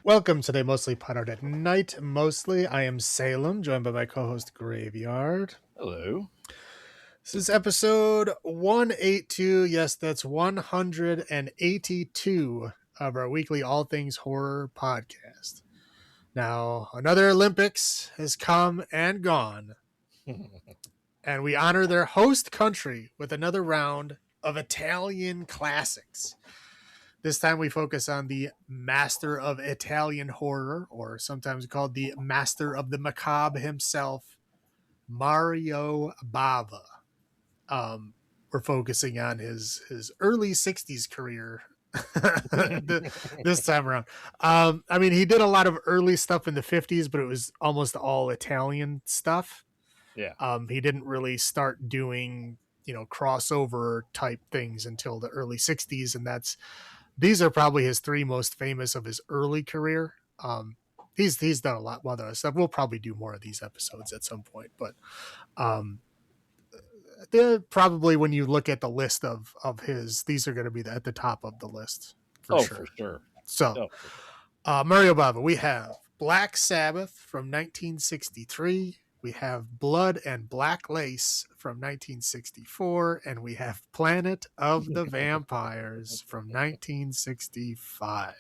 Welcome to the Mostly PodOutatNight. Mostly, I am Salem, joined by my co-host Graveyard. Hello. This is episode 182. Yes, that's 182 of our weekly All Things Horror podcast. Now, another Olympics has come and gone, and we honor their host country with another round of Italian classics. This time we focus on the master of Italian horror, or sometimes called the master of the macabre himself, Mario Bava. We're focusing on his early 60s career this time around. I mean, he did a lot of early stuff in the 50s, but it was almost all Italian stuff. Yeah. He didn't really start doing, crossover type things until the early 60s, and these are probably his three most famous of his early career. He's done a lot more other stuff. We'll probably do more of these episodes at some point, but they're probably, when you look at the list of his, these are going to be at the top of the list for sure. For sure. So, Mario Bava, we have Black Sabbath from 1963. We have Blood and Black Lace from 1964, and we have Planet of the Vampires from 1965.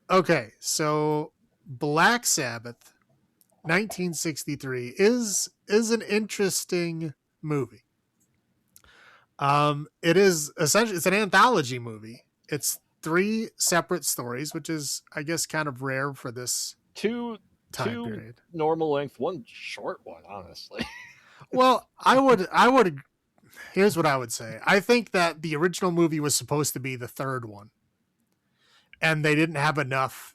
Okay, so Black Sabbath, 1963 is an interesting movie. It is essentially, it's an anthology movie. It's three separate stories, which is, I guess, kind of rare for this two period. Normal length, one short one, honestly. Well, I would here's what I would say. I think that the original movie was supposed to be the third one, and they didn't have enough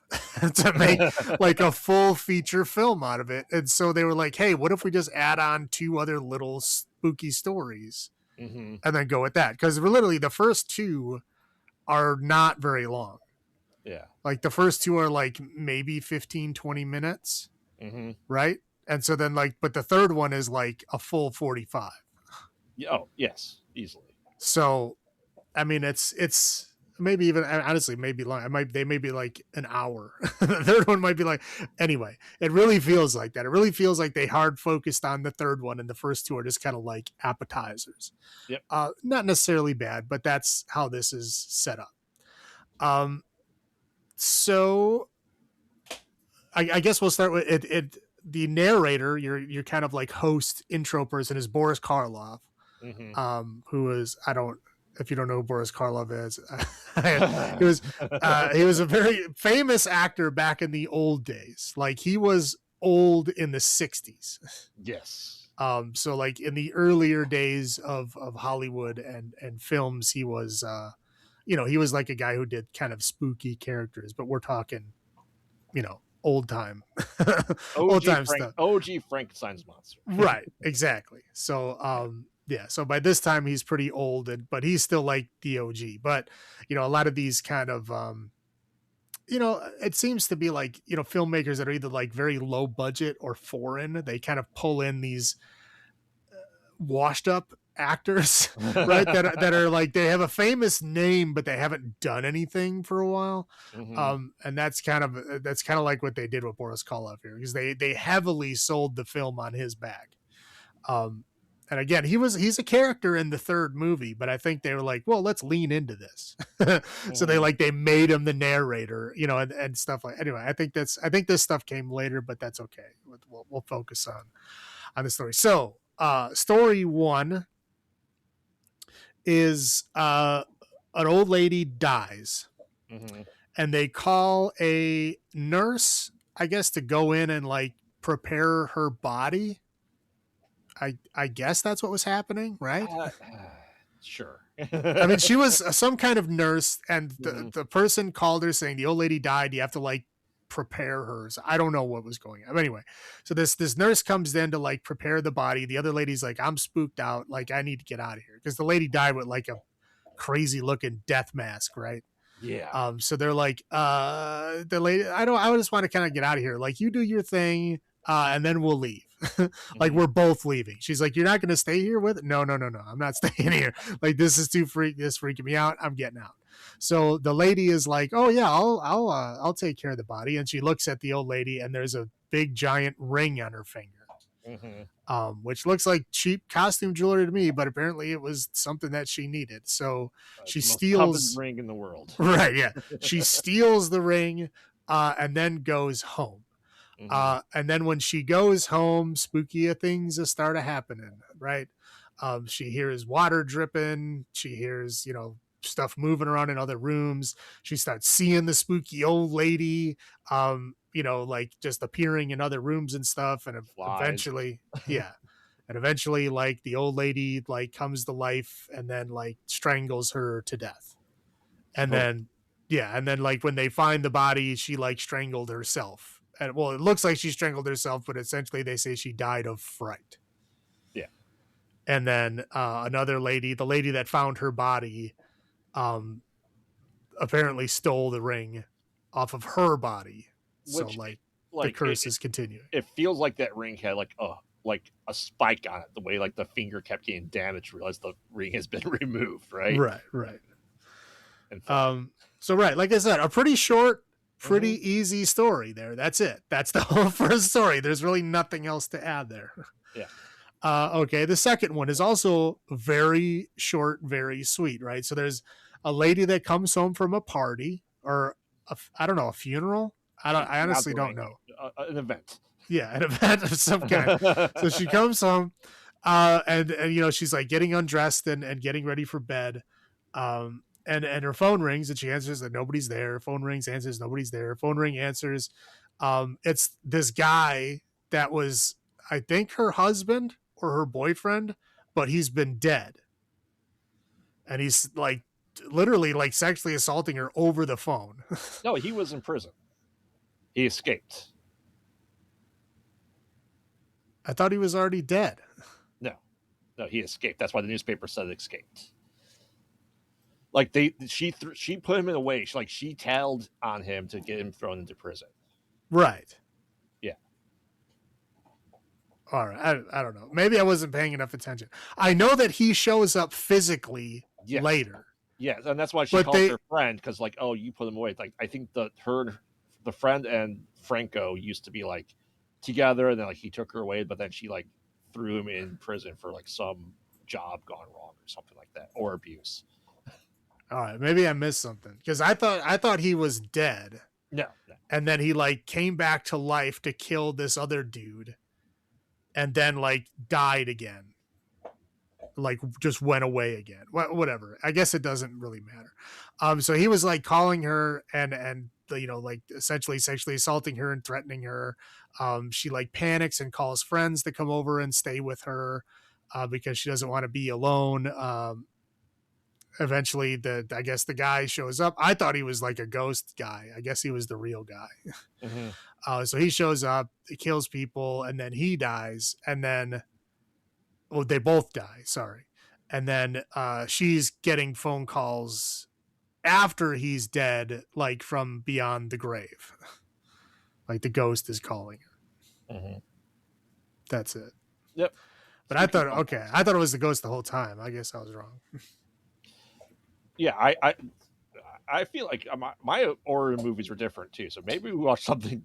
to make like a full feature film out of it. And so they were like, hey, what if we just add on two other little spooky stories and then go with that? Because literally the first two are not very long. Yeah. Like the first two are like maybe 15, 20 minutes. Right? And so then but the third one is like a full 45. Oh, yes, easily. So, I mean, it's maybe even, honestly, maybe long. They may be like an hour. The third one might be like, anyway, it really feels like that. It really feels like they hard focused on the third one, and the first two are just kind of like appetizers. Yep. Not necessarily bad, but that's how this is set up. So I guess we'll start with it. The narrator, your kind of like host intro person, is Boris Karloff, who is, if you don't know who Boris Karloff is, he was a very famous actor back in the old days. Like he was old in the 60s. Yes. So like in the earlier days of Hollywood and films, he was he was like a guy who did kind of spooky characters, but we're talking, old time stuff. OG Frankenstein's monster. Right, exactly. So so by this time he's pretty old, but he's still like the OG. But a lot of these kind of it seems to be like, filmmakers that are either like very low budget or foreign, they kind of pull in these washed up actors, right? that are like, they have a famous name, but they haven't done anything for a while. And that's kind of like what they did with Boris Karloff here, because they heavily sold the film on his back. And again, he's a character in the third movie, but I think they were like, well, let's lean into this. So they made him the narrator, and stuff like. Anyway, I think this stuff came later, but that's okay. We'll focus on the story. So, story one is an old lady dies, and they call a nurse, I guess, to go in and like prepare her body. I guess that's what was happening, right? Sure. I mean, she was some kind of nurse, and the person called her saying the old lady died. You have to like prepare her. So I don't know what was going on. But anyway, so this nurse comes in to like prepare the body. The other lady's like, I'm spooked out. Like, I need to get out of here, because the lady died with like a crazy looking death mask, right? Yeah. So they're like, the lady, I just want to kind of get out of here. Like, you do your thing, and then we'll leave. Like, we're both leaving. She's like, you're not going to stay here with it? No. I'm not staying here. Like, this is this is freaking me out. I'm getting out. So the lady is like, "Oh yeah, I'll take care of the body," and she looks at the old lady, and there's a big giant ring on her finger, Mm-hmm. which looks like cheap costume jewelry to me, but apparently it was something that she needed. So she It's the most coveted steals, ring in the world. right? Yeah, she steals the ring, and then goes home. Mm-hmm. And then when she goes home, spookier things start happening, right? She hears water dripping. She hears, stuff moving around in other rooms. She starts seeing the spooky old lady, like just appearing in other rooms and stuff. And Flies. eventually, yeah. And eventually, like the old lady, like comes to life and then like strangles her to death. And Oh, then, yeah. And then like when they find the body, she like strangled herself. And well, it looks like she strangled herself, but essentially they say she died of fright. yeah. And then another lady, the lady that found her body, um, apparently stole the ring off of her body. So Which, like the like, curse is continuing. it feels like that ring had like a spike on it. The way like the finger kept getting damaged, realize the ring has been removed, right? Right, right. And So right, like I said, a pretty short, pretty mm-hmm. easy story there. That's it. That's the whole first story. There's really nothing else to add there. Yeah. Okay, the second one is also very short, very sweet, right? So there's a lady that comes home from a party or I don't know, a funeral. I honestly don't Gathering, know. an event. Yeah, an event of some kind. So she comes home, and she's like getting undressed and getting ready for bed, and her phone rings and she answers that nobody's there. Phone rings, answers, nobody's there. Phone ring, answers. It's this guy that was, I think, her husband or her boyfriend, but he's been dead, and he's like literally like sexually assaulting her over the phone. No, he was in prison. He escaped. I thought he was already dead. No, no, he escaped. That's why the newspaper said it escaped. Like she put him in a way. She tailed on him to get him thrown into prison. Right. Yeah. All right. I don't know. Maybe I wasn't paying enough attention. I know that he shows up physically Yes. later. Yes, and that's why she calls her friend, because like, oh, you put him away. Like, I think the friend and Franco used to be like together, and then like he took her away, but then she like threw him in prison for like some job gone wrong or something like that, or abuse. All right, maybe I missed something because I thought he was dead, No, no. and then he like came back to life to kill this other dude, and then like died again, like just went away again. Whatever. I guess it doesn't really matter. So he was like calling her and like essentially sexually assaulting her and threatening her. She like panics and calls friends to come over and stay with her because she doesn't want to be alone. Eventually I guess the guy shows up. I thought he was like a ghost guy. I guess he was the real guy. Mm-hmm. So he shows up, he kills people, and then he dies, and then they both die, sorry. And then she's getting phone calls after he's dead, like from beyond the grave. Like the ghost is calling her. Mm-hmm. That's it. Yep. But I thought it was the ghost the whole time. I guess I was wrong. Yeah, I feel like my horror movies were different too. So maybe we watched something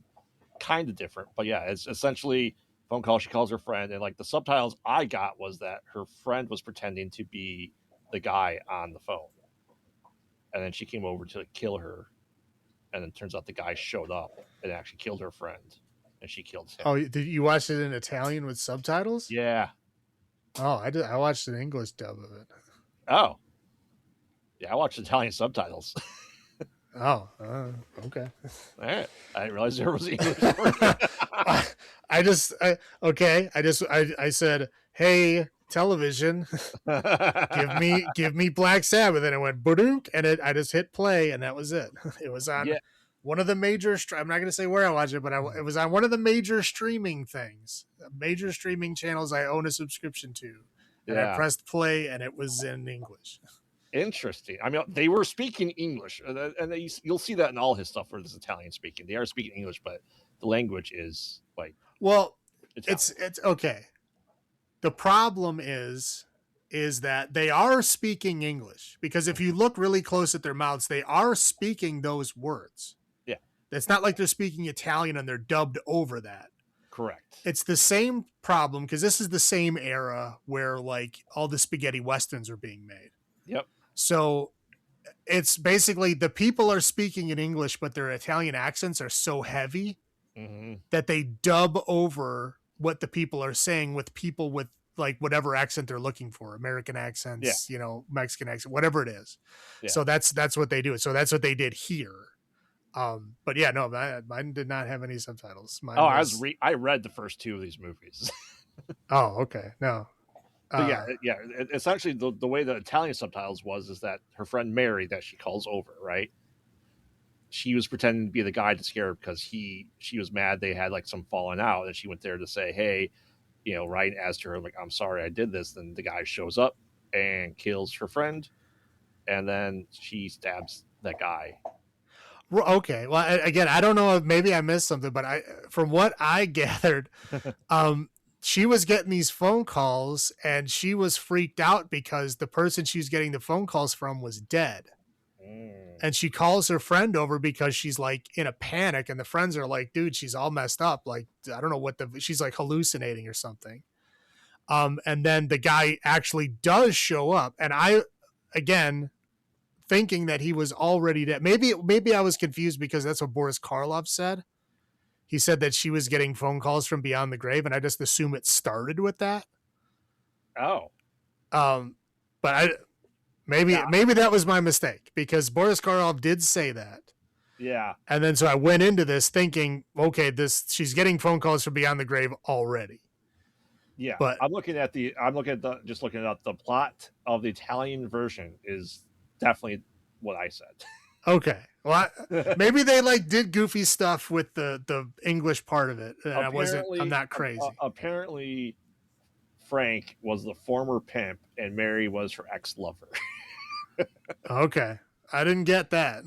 kind of different. But yeah, it's essentially phone call. She calls her friend, and like the subtitles I got was that her friend was pretending to be the guy on the phone, and then she came over to kill her, and then turns out the guy showed up and actually killed her friend, and she killed him. Oh, did you watch it in Italian with subtitles? Yeah. Oh, I did. I watched an English dub of it. Oh. Yeah, I watched Italian subtitles. Oh, okay. All right. I didn't realize there was English. I said, "Hey, television, give me Black Sabbath," and it went Badook, and I just hit play, and that was it. It was on one of the major. I'm not going to say where I watched it, but it was on one of the major streaming things, major streaming channels I own a subscription to, and I pressed play, and it was in English. Interesting. I mean, they were speaking English, and you'll see that in all his stuff where it's Italian speaking. They are speaking English, but the language is like Italian. It's okay. The problem is is that they are speaking English, because if you look really close at their mouths, they are speaking those words. Yeah. It's not like they're speaking Italian and they're dubbed over that. Correct. It's the same problem, because this is the same era where like all the spaghetti westerns are being made. Yep. So it's basically the people are speaking in English, but their Italian accents are so heavy that they dub over what the people are saying with people with like whatever accent they're looking for, American accents, you know, Mexican accent, whatever it is. Yeah. So that's what they do. So that's what they did here. But yeah, no, mine did not have any subtitles. Mine I read the first two of these movies. Oh, okay. No. But essentially the way the Italian subtitles is that her friend Mary, that she calls over, right? She was pretending to be the guy to scare her because she was mad they had like some falling out, and she went there to say, hey, you know, Ryan asked her like, I'm sorry I did this. Then the guy shows up and kills her friend, and then she stabs that guy. Okay. Well, again, I don't know if maybe I missed something, but from what I gathered, she was getting these phone calls and she was freaked out because the person she was getting the phone calls from was dead. And she calls her friend over because she's like in a panic, and the friends are like, dude, she's all messed up. Like, I don't know what she's like hallucinating or something. And then the guy actually does show up, and again, thinking that he was already dead. Maybe I was confused because that's what Boris Karloff said. He said that she was getting phone calls from beyond the grave, and I just assume it started with that. Oh. But maybe that was my mistake, because Boris Karloff did say that. Yeah. And then so I went into this thinking, okay, she's getting phone calls from beyond the grave already. Yeah. But I'm looking at the plot of the Italian version is definitely what I said. Okay. Well, maybe they like did goofy stuff with the English part of it. And I'm not crazy. Apparently Frank was the former pimp and Mary was her ex-lover. Okay. I didn't get that.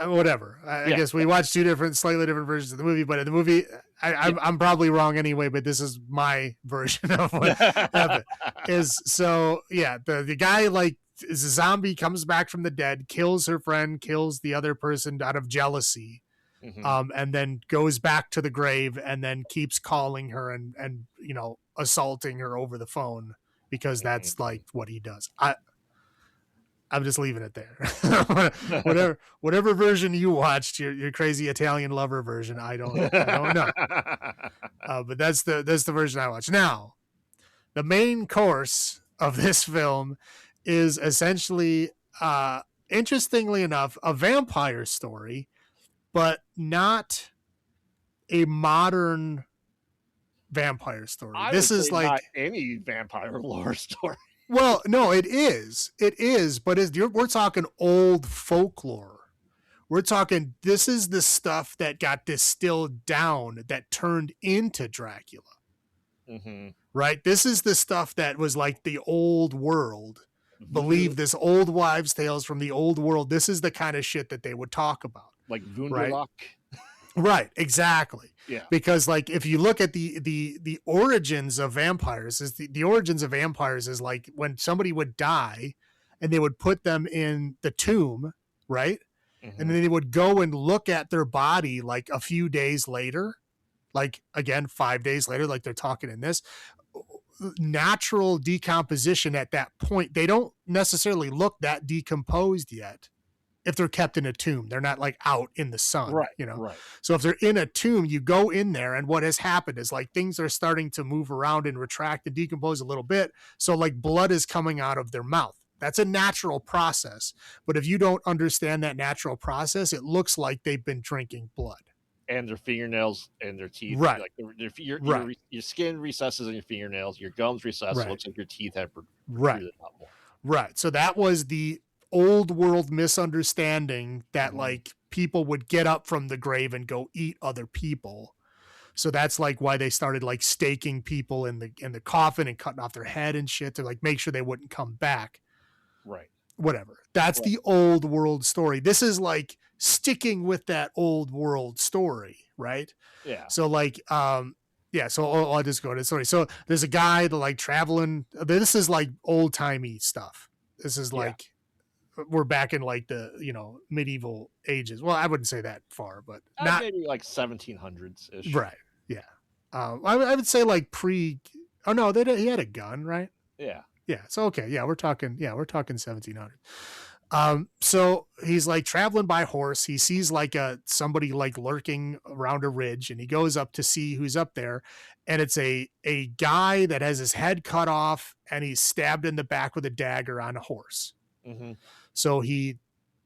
Whatever. I guess we watched two slightly different versions of the movie, but in the movie, I'm probably wrong anyway, but this is my version of what happened. The guy like is a zombie, comes back from the dead, kills her friend, kills the other person out of jealousy, and then goes back to the grave and then keeps calling her and you know, assaulting her over the phone, because that's like what he does. I'm just leaving it there. whatever version you watched, your crazy Italian lover version, I don't know. But that's the version I watched. Now, the main course of this film is essentially, interestingly enough, a vampire story, but not a modern vampire story. This is like not any vampire lore story. Well, no, it is, but we're talking old folklore. We're talking, this is the stuff that got distilled down that turned into Dracula. Right? This is the stuff that was like the old world. Believe this old wives' tales from the old world. This is the kind of shit that they would talk about. Like Wunderlich. Right, exactly. Yeah. Because like if you look at the origins of vampires, the origins of vampires is like when somebody would die and they would put them in the tomb, right? And then they would go and look at their body like a few days later, like again 5 days later, like they're talking in this natural decomposition at that point. They don't necessarily look that decomposed yet. If they're kept in a tomb, they're not like out in the sun, right? You know, right. So if they're in a tomb, you go in there, and what has happened is like things are starting to move around and retract and decompose a little bit. So like blood is coming out of their mouth. That's a natural process. But if you don't understand that natural process, it looks like they've been drinking blood. And their fingernails and their teeth, right? Like your skin recesses in your fingernails, your gums recess. Right. It looks like your teeth have right. More. Right. So that was the old world misunderstanding that like people would get up from the grave and go eat other people. So that's like why they started like staking people in the coffin and cutting off their head and shit to like make sure they wouldn't come back. Right. Whatever. That's the old world story. This is like sticking with that old world story, right? Yeah. So like yeah, so I'll just go to sorry. So there's a guy that like traveling. This is like old timey stuff. This is Yeah, like we're back in like the medieval ages. Well, I wouldn't say that far, but not maybe like 1700s ish. right. Yeah, I would say like pre. Oh no, he had a gun, right? Yeah. Yeah. So okay, yeah, we're talking. Yeah, we're talking 1700. So he's like traveling by horse. He sees like somebody like lurking around a ridge, and he goes up to see who's up there. And it's a guy that has his head cut off, and he's stabbed in the back with a dagger on a horse. Mm-hmm. So he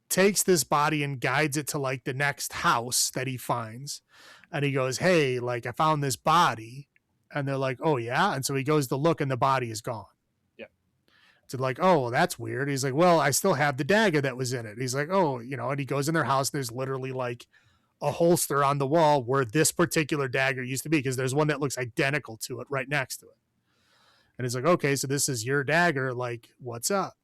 takes this body and guides it to like the next house that he finds, and he goes, "Hey, like I found this body," and they're like, "Oh yeah," and so he goes to look, and the body is gone. Yeah. To like, oh, well, that's weird. He's like, well, I still have the dagger that was in it. He's like, oh, and he goes in their house. And there's literally like a holster on the wall where this particular dagger used to be, because there's one that looks identical to it right next to it. And he's like, okay, so this is your dagger. Like, what's up?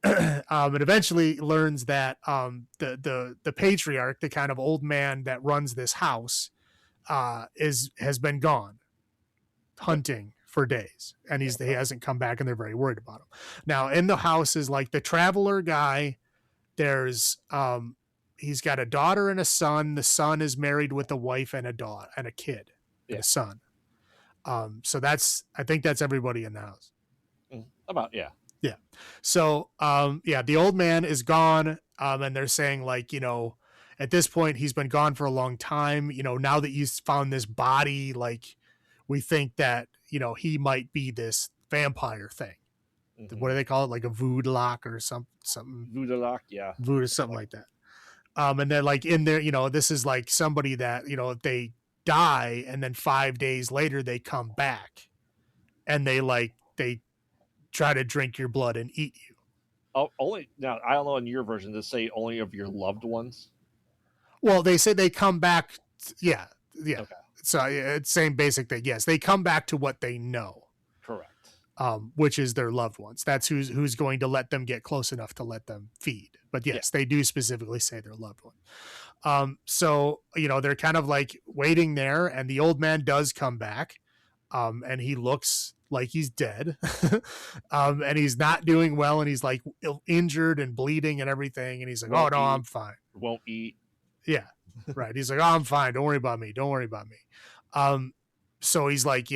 And eventually learns that the patriarch, the kind of old man that runs this house, has been gone hunting for days, and he hasn't come back, and they're very worried about him. Now in the house is like the traveler guy. There's he's got a daughter and a son. The son is married with a wife and a daughter and a kid and a son. So I think that's everybody in the house. About yeah. Yeah. So yeah, the old man is gone, and they're saying like, at this point he's been gone for a long time. Now that you found this body, like we think that he might be this vampire thing. Mm-hmm. What do they call it? Like a voodoo lock or something. Voodoo lock, yeah. Voodoo, something like that. And then like in there, this is like somebody that if they die and then 5 days later they come back, and they try to drink your blood and eat you. Oh, only now I don't know in your version. Does it say only of your loved ones? Well, they say they come back. Yeah. Okay. So it's same basic thing. Yes, they come back to what they know. Correct. Which is their loved ones. That's who's going to let them get close enough to let them feed. But yes, they do specifically say their loved one. So they're kind of like waiting there, and the old man does come back, and he looks like he's dead, and he's not doing well, and he's like injured and bleeding and everything, and he's like, "Oh no, I'm fine." Won't eat. Yeah, right. He's like, "Oh, I'm fine. Don't worry about me. Don't worry about me." So he's like,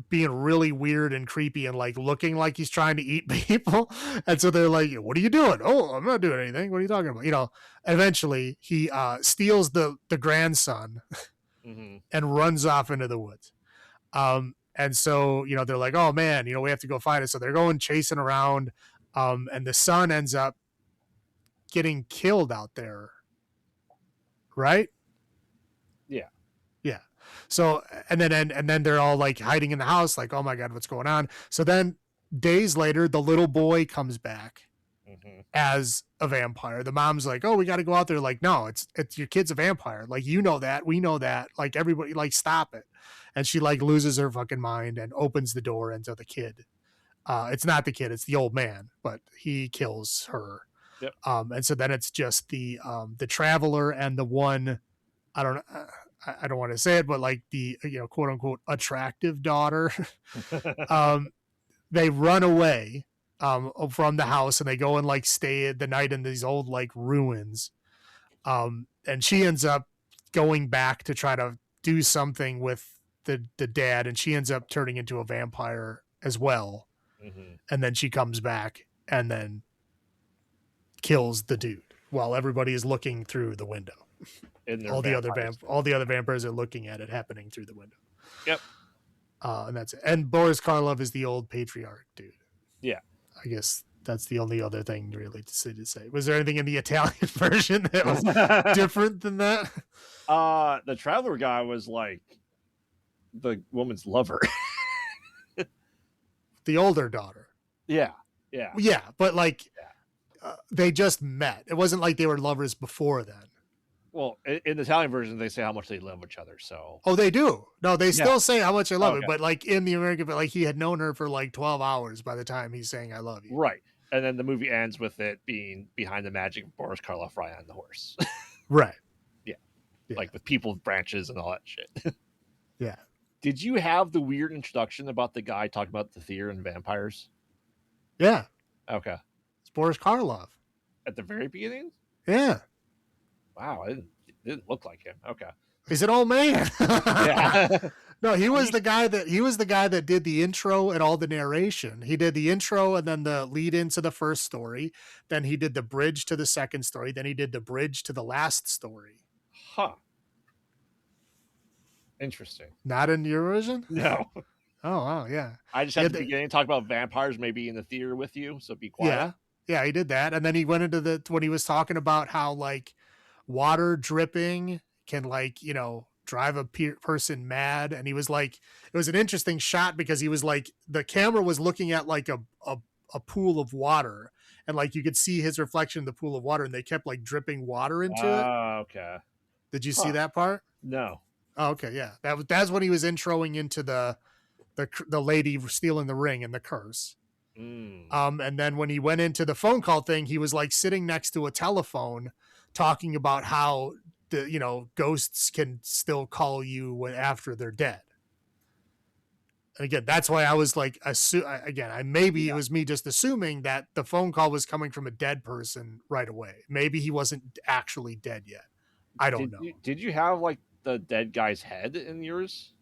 being really weird and creepy and like looking like he's trying to eat people. And so they're like, "What are you doing?" "Oh, I'm not doing anything. What are you talking about?" Eventually he steals the grandson and runs off into the woods. And so, they're like, "Oh man, we have to go find it." So they're going chasing around. And the son ends up getting killed out there. Right? Yeah. Yeah. So, and then they're all like hiding in the house, like, "Oh my God, what's going on?" So then days later, the little boy comes back as a vampire. The mom's like, "Oh, we got to go out there." Like, "No, it's your kid's a vampire. Like, that. We know that. Like, everybody, like, stop it." And she like loses her fucking mind and opens the door into the kid. It's not the kid, it's the old man, but he kills her. Yep. And so then it's just the traveler and the one, I don't want to say it, but like the quote unquote attractive daughter. They run away from the house, and they go and like stay the night in these old like ruins. And she ends up going back to try to do something with the dad, and she ends up turning into a vampire as well. And then she comes back and then kills the dude while everybody is looking through the window. All the other vampires are looking at it happening through the window. Yep. And that's it. And Boris Karloff is the old patriarch dude. Yeah. I guess that's the only other thing really to say. Was there anything in the Italian version that was different than that? The traveler guy was like the woman's lover. The older daughter. Yeah. But like they just met. It wasn't like they were lovers before then. Well, in the Italian version, they say how much they love each other. So they do. No, they still say how much they love it. But like in the American, like he had known her for like 12 hours by the time he's saying "I love you." Right. And then the movie ends with it being behind the magic of Boris Karloff riding on the horse. Right. Yeah. Like with people with branches and all that shit. Yeah. Did you have the weird introduction about the guy talking about the theater and vampires? Yeah. Okay. It's Boris Karloff. At the very beginning? Yeah. Wow, it didn't look like him. Okay. He's an old man. Yeah. No, he I'm was just the guy that did the intro and all the narration. He did the intro and then the lead into the first story. Then he did the bridge to the second story. Then he did the bridge to the last story. huh. Interesting. Not in your version? No. Oh wow, yeah. I just Yeah, had the beginning talk about vampires maybe in the theater with you, so be quiet. yeah. Yeah, he did that. And then he went into the when he was talking about how like water dripping can like, drive a person mad. And he was like, it was an interesting shot because he was like, the camera was looking at like a pool of water, and like you could see his reflection in the pool of water, and they kept like dripping water into it. Okay. Did you see Huh. that part? No. Oh, okay. Yeah. That's when he was introing into the lady stealing the ring and the curse. Mm. And then when he went into the phone call thing, he was like sitting next to a telephone talking about how ghosts can still call you after they're dead. And again, that's why I was like, maybe it was me just assuming that the phone call was coming from a dead person right away. Maybe he wasn't actually dead yet. I don't know. Did you have like the dead guy's head in yours?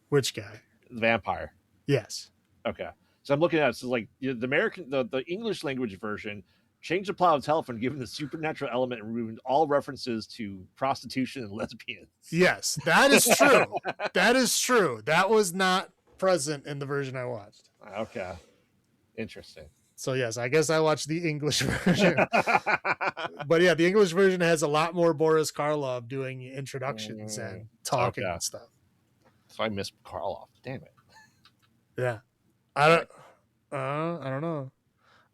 Which guy? The vampire. Yes. Okay. So I'm looking at it. So like the American, the English language version changed the plot of telephone, given the supernatural element and removed all references to prostitution and lesbians. Yes, that is true. That is true. That was not present in the version I watched. Okay. Interesting. So yes, I guess I watched the English version. But yeah, the English version has a lot more Boris Karloff doing introductions and talking and stuff. So I missed Karloff. Damn it. Yeah. I don't know.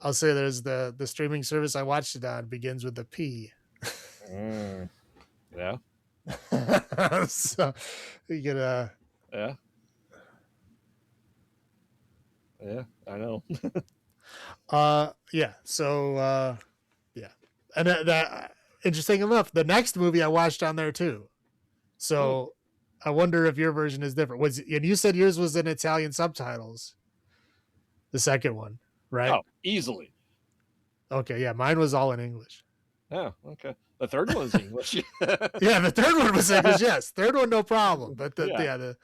I'll say there's the streaming service I watched it on begins with a P. Yeah. So you get yeah. Yeah, I know. yeah. So yeah. And that interesting enough, the next movie I watched on there too. So I wonder if your version is different. And you said yours was in Italian subtitles. The second one, right? Oh, easily. Okay, yeah, mine was all in English. Oh, okay. The third one is English. Yeah, the third one was English. Yes, third one no problem. But the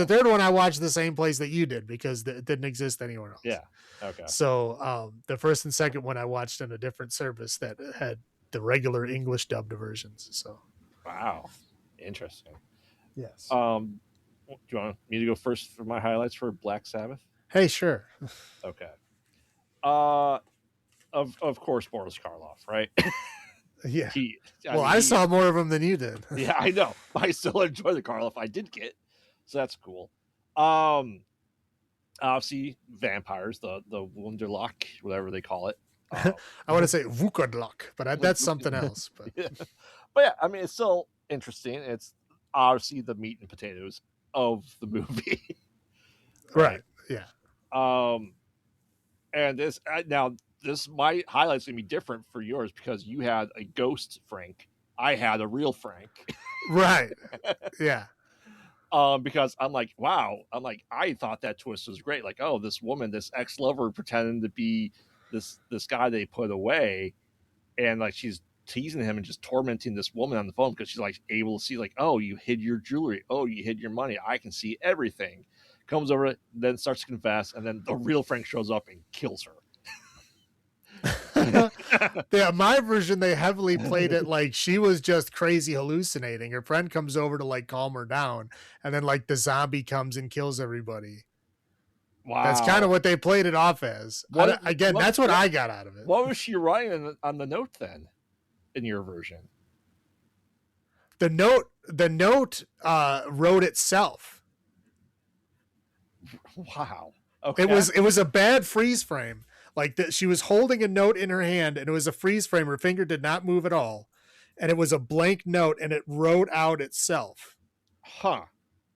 third one I watched the same place that you did because it didn't exist anywhere else. Yeah. Okay. So the first and second one I watched in a different service that had the regular English dubbed versions. So. Wow, interesting. Yes. Do you want me to go first for my highlights for Black Sabbath? Hey, sure. Okay. Of course, Boris Karloff, right? Yeah. I saw more of him than you did. Yeah, I know. I still enjoy the Karloff I did get, so that's cool. Obviously, vampires, the Wunderlock, whatever they call it. I want to say Wukadlock, but that's something else. But. Yeah. But yeah, I mean, it's still interesting. It's obviously the meat and potatoes of the movie, right? Yeah. And this my highlight's gonna be different for yours because you had a ghost Frank, I had a real Frank, right? Yeah. Because I'm like, wow, I thought that twist was great. Like, oh, this woman, this ex-lover, pretending to be this guy they put away, and like she's teasing him and just tormenting this woman on the phone because she's like able to see, like, oh, you hid your jewelry, oh, you hid your money, I can see everything. Comes over, then starts to confess, and then the real Frank shows up and kills her. Yeah, my version, they heavily played it like she was just crazy hallucinating. Her friend comes over to like calm her down, and then like the zombie comes and kills everybody. Wow, that's kind of what they played it off as. That's what I got out of it. What was she writing on the note then, in your version? The note wrote itself. Wow. Okay. It was a bad freeze frame. Like that, she was holding a note in her hand, and it was a freeze frame. Her finger did not move at all, and it was a blank note, and it wrote out itself. Huh.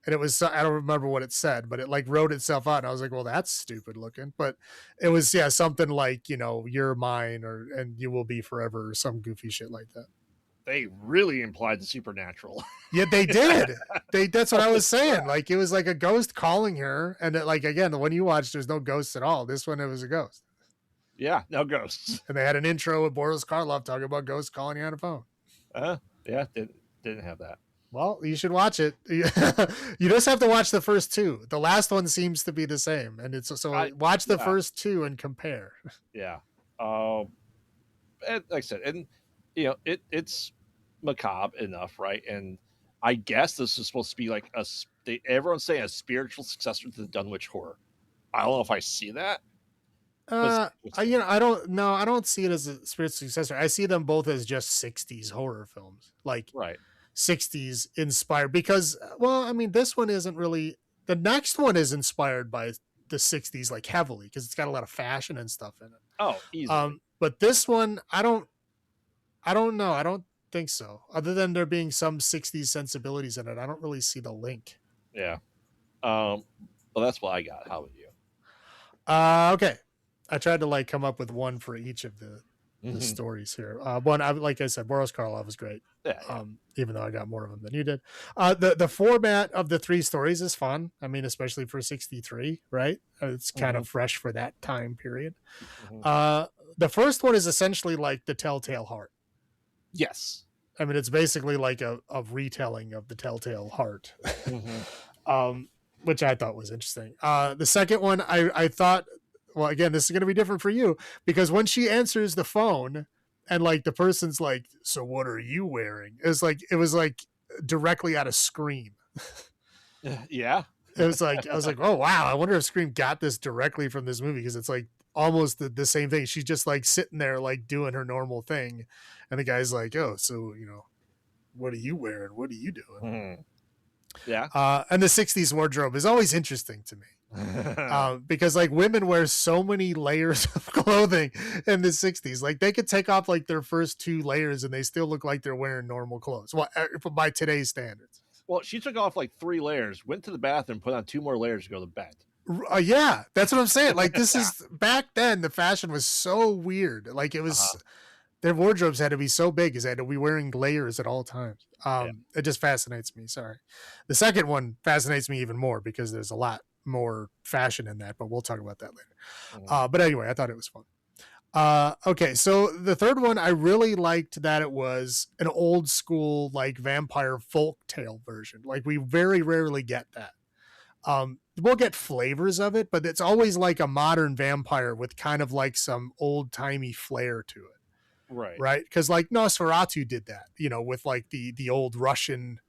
And it was, I don't remember what it said, but it like wrote itself out. And I was like, well, that's stupid looking. But it was, yeah, something like, you're mine, and you will be forever, or some goofy shit like that. they really implied the supernatural. Yeah, they did. That's what I was Yeah. saying. Like it was like a ghost calling her, and like again, the one you watched, there's no ghosts at all. This one, it was a ghost, Yeah, no ghosts. and they had an intro with Boris Karloff talking about ghosts calling you on a phone. Yeah, didn't have that. Well, you should watch it. You just have to watch the first two. The last one seems to be the same, and it's so watch the Yeah, first two and compare. yeah. And like I said, and it's macabre enough, right? And I guess this is supposed to be like everyone's saying a spiritual successor to the Dunwich Horror. I don't know if I see that, but I don't know. I don't see it as a spiritual successor. I see them both as just '60s horror films, like right. '60s inspired. Because, well, I mean, this one isn't really. The next one is inspired by the '60s, like heavily, because it's got a lot of fashion and stuff in it. Oh, easily. But this one, I don't know. I don't think so. Other than there being some '60s sensibilities in it, I don't really see the link. Yeah. Well, that's what I got. How about you? Okay. I tried to like come up with one for each of the stories here. One, like I said, Boris Karloff was great. Yeah. Even though I got more of them than you did. The format of the three stories is fun. I mean, especially for '63, right? It's kind of fresh for that time period. The first one is essentially like the Telltale Heart. Yes. I mean, it's basically like a retelling of the Telltale Heart, which I thought was interesting. The second one, I thought, well, again, this is going to be different for you, because when she answers the phone and like the person's like, "So what are you wearing?" It was like directly out of Scream. Yeah. It was like, I was like, oh wow, I wonder if Scream got this directly from this movie, because it's like almost the same thing. She's just like sitting there like doing her normal thing, and the guy's like, "Oh, so what are you wearing? What are you doing?" Yeah. And the '60s wardrobe is always interesting to me. Because like women wear so many layers of clothing in the '60s. Like they could take off like their first two layers and they still look like they're wearing normal clothes. Well, by today's standards. Well, she took off like 3 layers, went to the bathroom, put on 2 more layers to go to bed. Yeah, that's what I'm saying. Like this is back then. The fashion was so weird. Like it was, their wardrobes had to be so big, is they had to be wearing layers at all times. It just fascinates me. Sorry. The second one fascinates me even more because there's a lot more fashion in that, but we'll talk about that later. But anyway, I thought it was fun. Okay, so the third one, I really liked that it was an old school like vampire folk tale version. Like we very rarely get that. We'll get flavors of it, but it's always like a modern vampire with kind of like some old timey flair to it. Right. Because like Nosferatu did that, with like the old Russian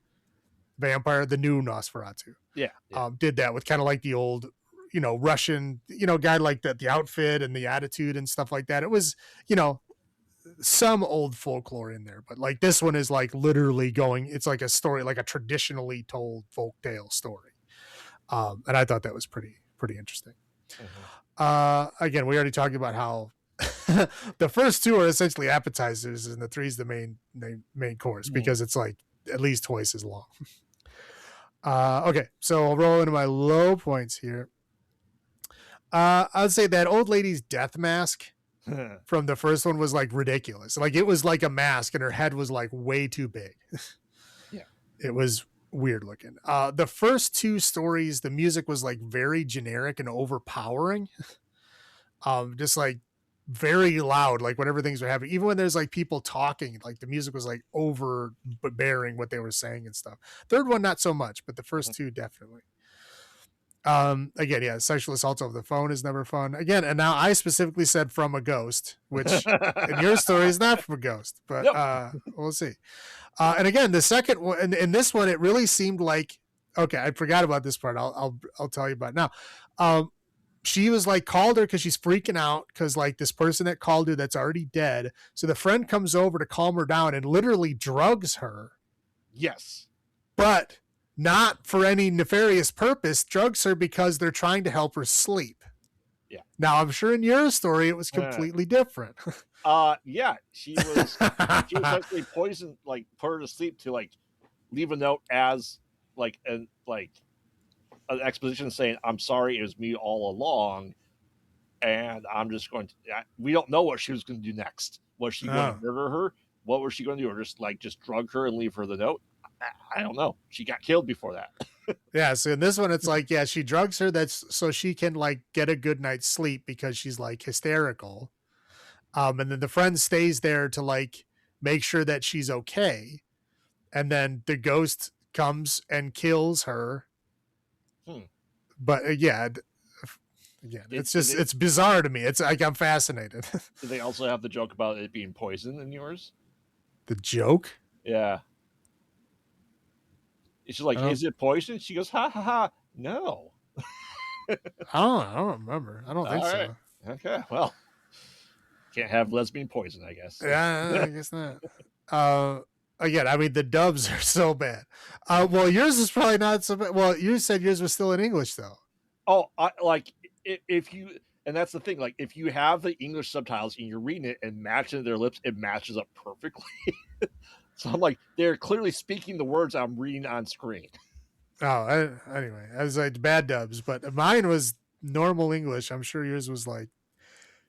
vampire, the new Nosferatu. Yeah. Did that with kind of like the old, Russian, guy, like the outfit and the attitude and stuff like that. It was, some old folklore in there, but like this one is like literally it's like a story, like a traditionally told folk tale story. And I thought that was pretty interesting. Again, we already talked about how the first two are essentially appetizers and the three is the main course, because it's like at least twice as long. Okay, so I'll roll into my low points here. I'd say that old lady's death mask from the first one was like ridiculous. Like it was like a mask and her head was like way too big. Yeah. It was weird looking. The first two stories, the music was like very generic and overpowering. Just like very loud, like whenever things were happening, even when there's like people talking, like the music was like overbearing what they were saying and stuff. Third one, not so much, but the first two definitely. Again, yeah, sexual assault over the phone is never fun. Again, and now I specifically said from a ghost, which in your story is not from a ghost, but we'll see. And again, the second one, in this one, it really seemed like, okay, I forgot about this part. I'll tell you about it now. She was like called her because she's freaking out because like this person that called her that's already dead. So the friend comes over to calm her down and literally drugs her. Yes. But not for any nefarious purpose, drugs her because they're trying to help her sleep. Yeah. Now I'm sure in your story it was completely different. Yeah, she was actually poisoned, like put her to sleep to like leave a note as like an exposition saying, "I'm sorry, it was me all along, and I'm just going to." We don't know what she was going to do next. Was she going to murder her? what was she going to do? Or just drug her and leave her the note? I don't know. She got killed before that. Yeah, so in this one, it's like, yeah, she drugs her that's so she can like get a good night's sleep because she's like hysterical. And then the friend stays there to like make sure that she's okay. And then the ghost comes and kills her. Hmm. But yeah, again, Did, it's did, just they, it's bizarre to me. It's like I'm fascinated. did they also have the joke about it being poison in yours? The joke? Yeah. She's I like, don't. is it poison? She goes, ha ha ha. No. I don't remember. I don't All think right. so. Okay. Well, can't have lesbian poison, I guess. Yeah, I guess not. Uh, Again, I mean the dubs are so bad. Well, yours is probably not so bad. Well, you said yours was still in English though. Oh, if you, and that's the thing, like if you have the English subtitles and you're reading it and matching their lips, it matches up perfectly. So I'm like, they're clearly speaking the words I'm reading on screen. Anyway, I was like bad dubs, but mine was normal English. I'm sure yours was like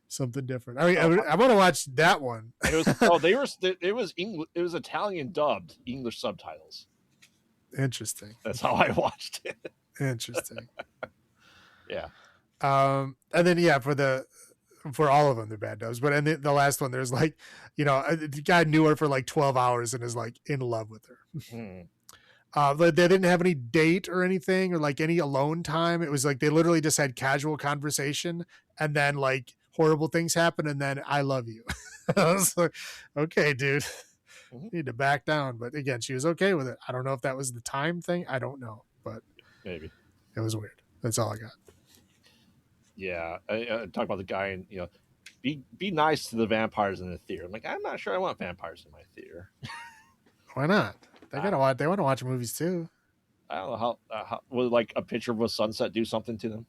something different. I mean, Oh, I want to watch that one. it was it was English, it was Italian dubbed English subtitles. Interesting. That's how I watched it. Interesting. Yeah. And then yeah, for all of them, they're bad dubs. But in the last one, there's like, the guy knew her for like 12 hours and is like in love with her. Hmm. They didn't have any date or anything or like any alone time. It was like they literally just had casual conversation and then like horrible things happen and then I love you. I was like, okay, dude, Mhm. need to back down. But again, she was okay with it. I don't know if that was the time thing. I don't know, but Maybe. it was weird. That's all I got. Yeah. I talk about the guy and be nice to the vampires in the theater. I'm like, I'm not sure I want vampires in my theater. Why not? They I, gotta watch. They want to watch movies too. I don't know how would like a picture of a sunset do something to them,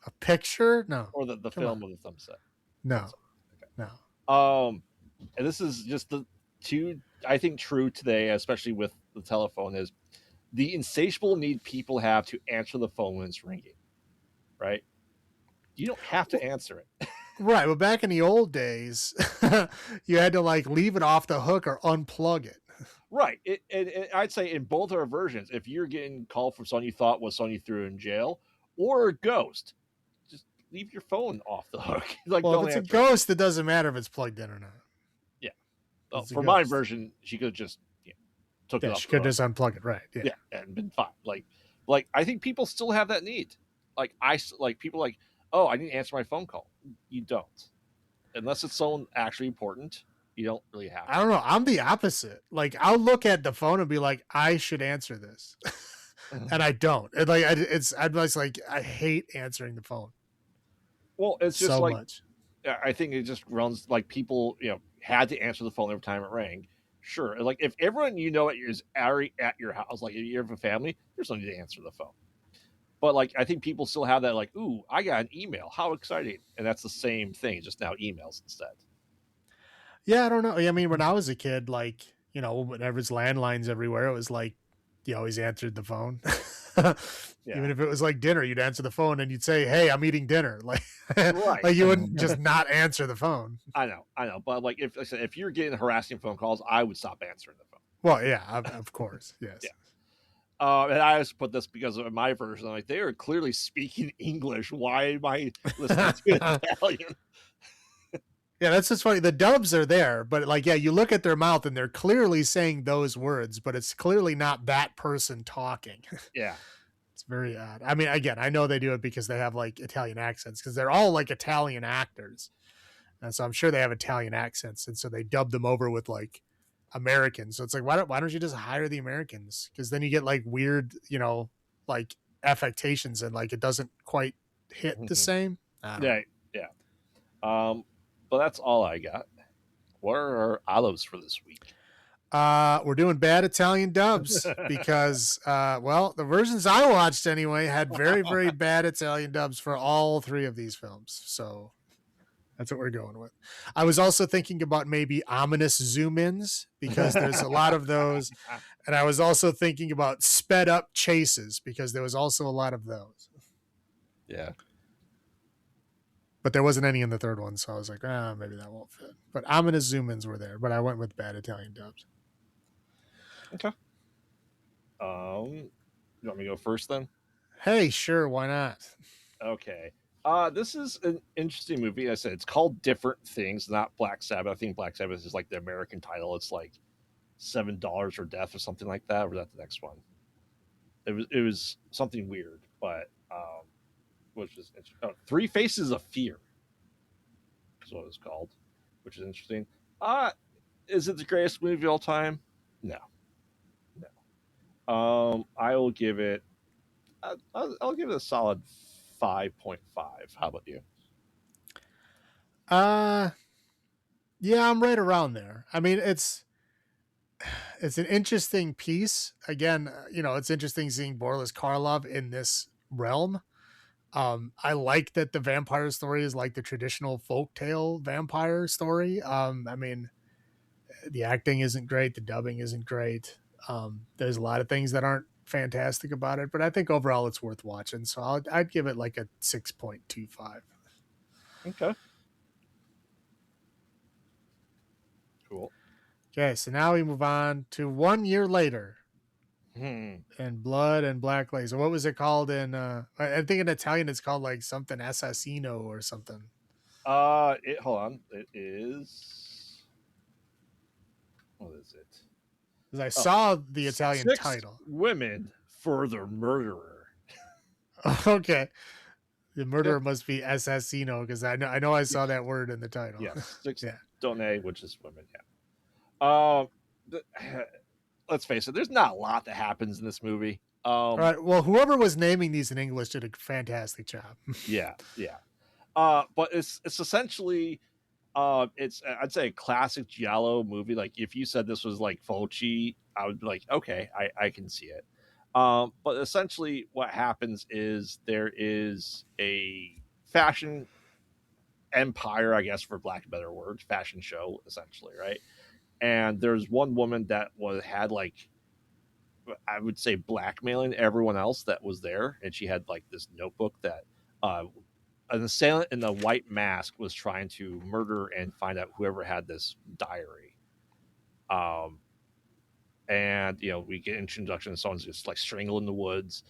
A picture? No. or the Come film on. of the sunset. No. Okay. No. And this is just the two I think true today, especially with the telephone, is the insatiable need people have to answer the phone when it's ringing. Right? You don't have to answer it. Right. Well, back in the old days, you had to like leave it off the hook or unplug it. Right. I'd say in both our versions, if you're getting called from someone you thought was someone you threw in jail or a ghost, just leave your phone off the hook. Like, Well, if don't it's a answer. ghost, it doesn't matter if it's plugged in or not. Yeah. Well, It's a for my ghost. version, she could have just took it Yeah, off she the could hook. just unplug it. Right. Yeah. Yeah, and been fine. Like I think people still have that need. People like, oh, I need to answer my phone call. You don't, unless it's someone actually important. You don't really have to. I don't know. I'm the opposite. Like, I'll look at the phone and be like, I should answer this. And I don't. And like, I'm just like, I hate answering the phone Well, it's just so like much. I think it just runs like people, had to answer the phone every time it rang. Sure, like if everyone is already at your house, like if you have a family, there's no need to answer the phone. But like I think people still have that, like, ooh, I got an email, how exciting! And that's the same thing, just now emails instead. Yeah, I don't know. I mean, when I was a kid, like, whenever it's landlines everywhere, it was like you always answered the phone. Yeah, Even if it was like dinner, you'd answer the phone and you'd say, "Hey, I'm eating dinner." Like, right. like you wouldn't just not answer the phone. I know. But like if like I said, if you're getting harassing phone calls, I would stop answering the phone. Well, yeah, of course, yes. Yeah. And I just put this because of my version. I'm like, they are clearly speaking English. Why am I listening to Italian? Yeah, that's just funny. The dubs are there, but like, yeah, you look at their mouth and they're clearly saying those words, but it's clearly not that person talking. Yeah. It's very odd. I mean, again, I know they do it because they have like Italian accents because they're all like Italian actors. And so I'm sure they have Italian accents. And so they dub them over with like Americans. So it's like, why don't you just hire the Americans? Because then you get like weird, like affectations and like it doesn't quite hit the same. I don't know. Yeah. But that's all I got. What are our olives for this week? We're doing bad Italian dubs because, the versions I watched anyway had very, very bad Italian dubs for all three of these films. So that's what we're going with. I was also thinking about maybe ominous zoom ins because there's a lot of those. And I was also thinking about sped up chases because there was also a lot of those. Yeah. but there wasn't any in the third one, so I was like, maybe that won't fit. But ominous zoom-ins were there, but I went with bad Italian dubs. Okay. You want me to go first then? Hey, sure, why not? Okay. This is an interesting movie. Like I said it's called Different Things, not Black Sabbath. I think Black Sabbath is like the American title. It's like $7 for Death or something like that. Or was that the next one? It was something weird, but which is Three Faces of Fear is what it's called, which is interesting. Uh is it the greatest movie of all time? No, no. I will give it. I'll give it a solid 5.5. How about you? Uh yeah, I'm right around there. I mean, it's an interesting piece. Again, it's interesting seeing Boris Karloff in this realm. I like that the vampire story is like the traditional folktale vampire story. I mean, the acting isn't great, the dubbing isn't great. There's a lot of things that aren't fantastic about it, but I think overall it's worth watching. So I'd give it like a 6.25. Okay, cool. Okay, so now we move on to 1 year later Hmm. and Blood and Black Lace. So what was it called in? I think in Italian it's called like something assassino or something. Hold on. It is. What is it? Because I Oh, saw the Italian six title. women for the murderer. Okay, the Yeah. murderer must be assassino because I know I saw that word in the title. Yes, six Yeah. donne, which is women. Yeah. The, let's face it. There's not a lot that happens in this movie. All right. Well, whoever was naming these in English did a fantastic job. Yeah, yeah. But it's essentially it's I'd say a classic giallo movie. Like if you said this was like Fulci, I would be like, okay, I can see it. But essentially, what happens is there is a fashion empire, I guess, for lack of better words, fashion show, essentially, right? And there's one woman that had like I would say blackmailing everyone else that was there, and she had like this notebook that uh, an assailant in the white mask was trying to murder and find out whoever had this diary. Um, and we get introduction. Someone's just like strangled in the woods,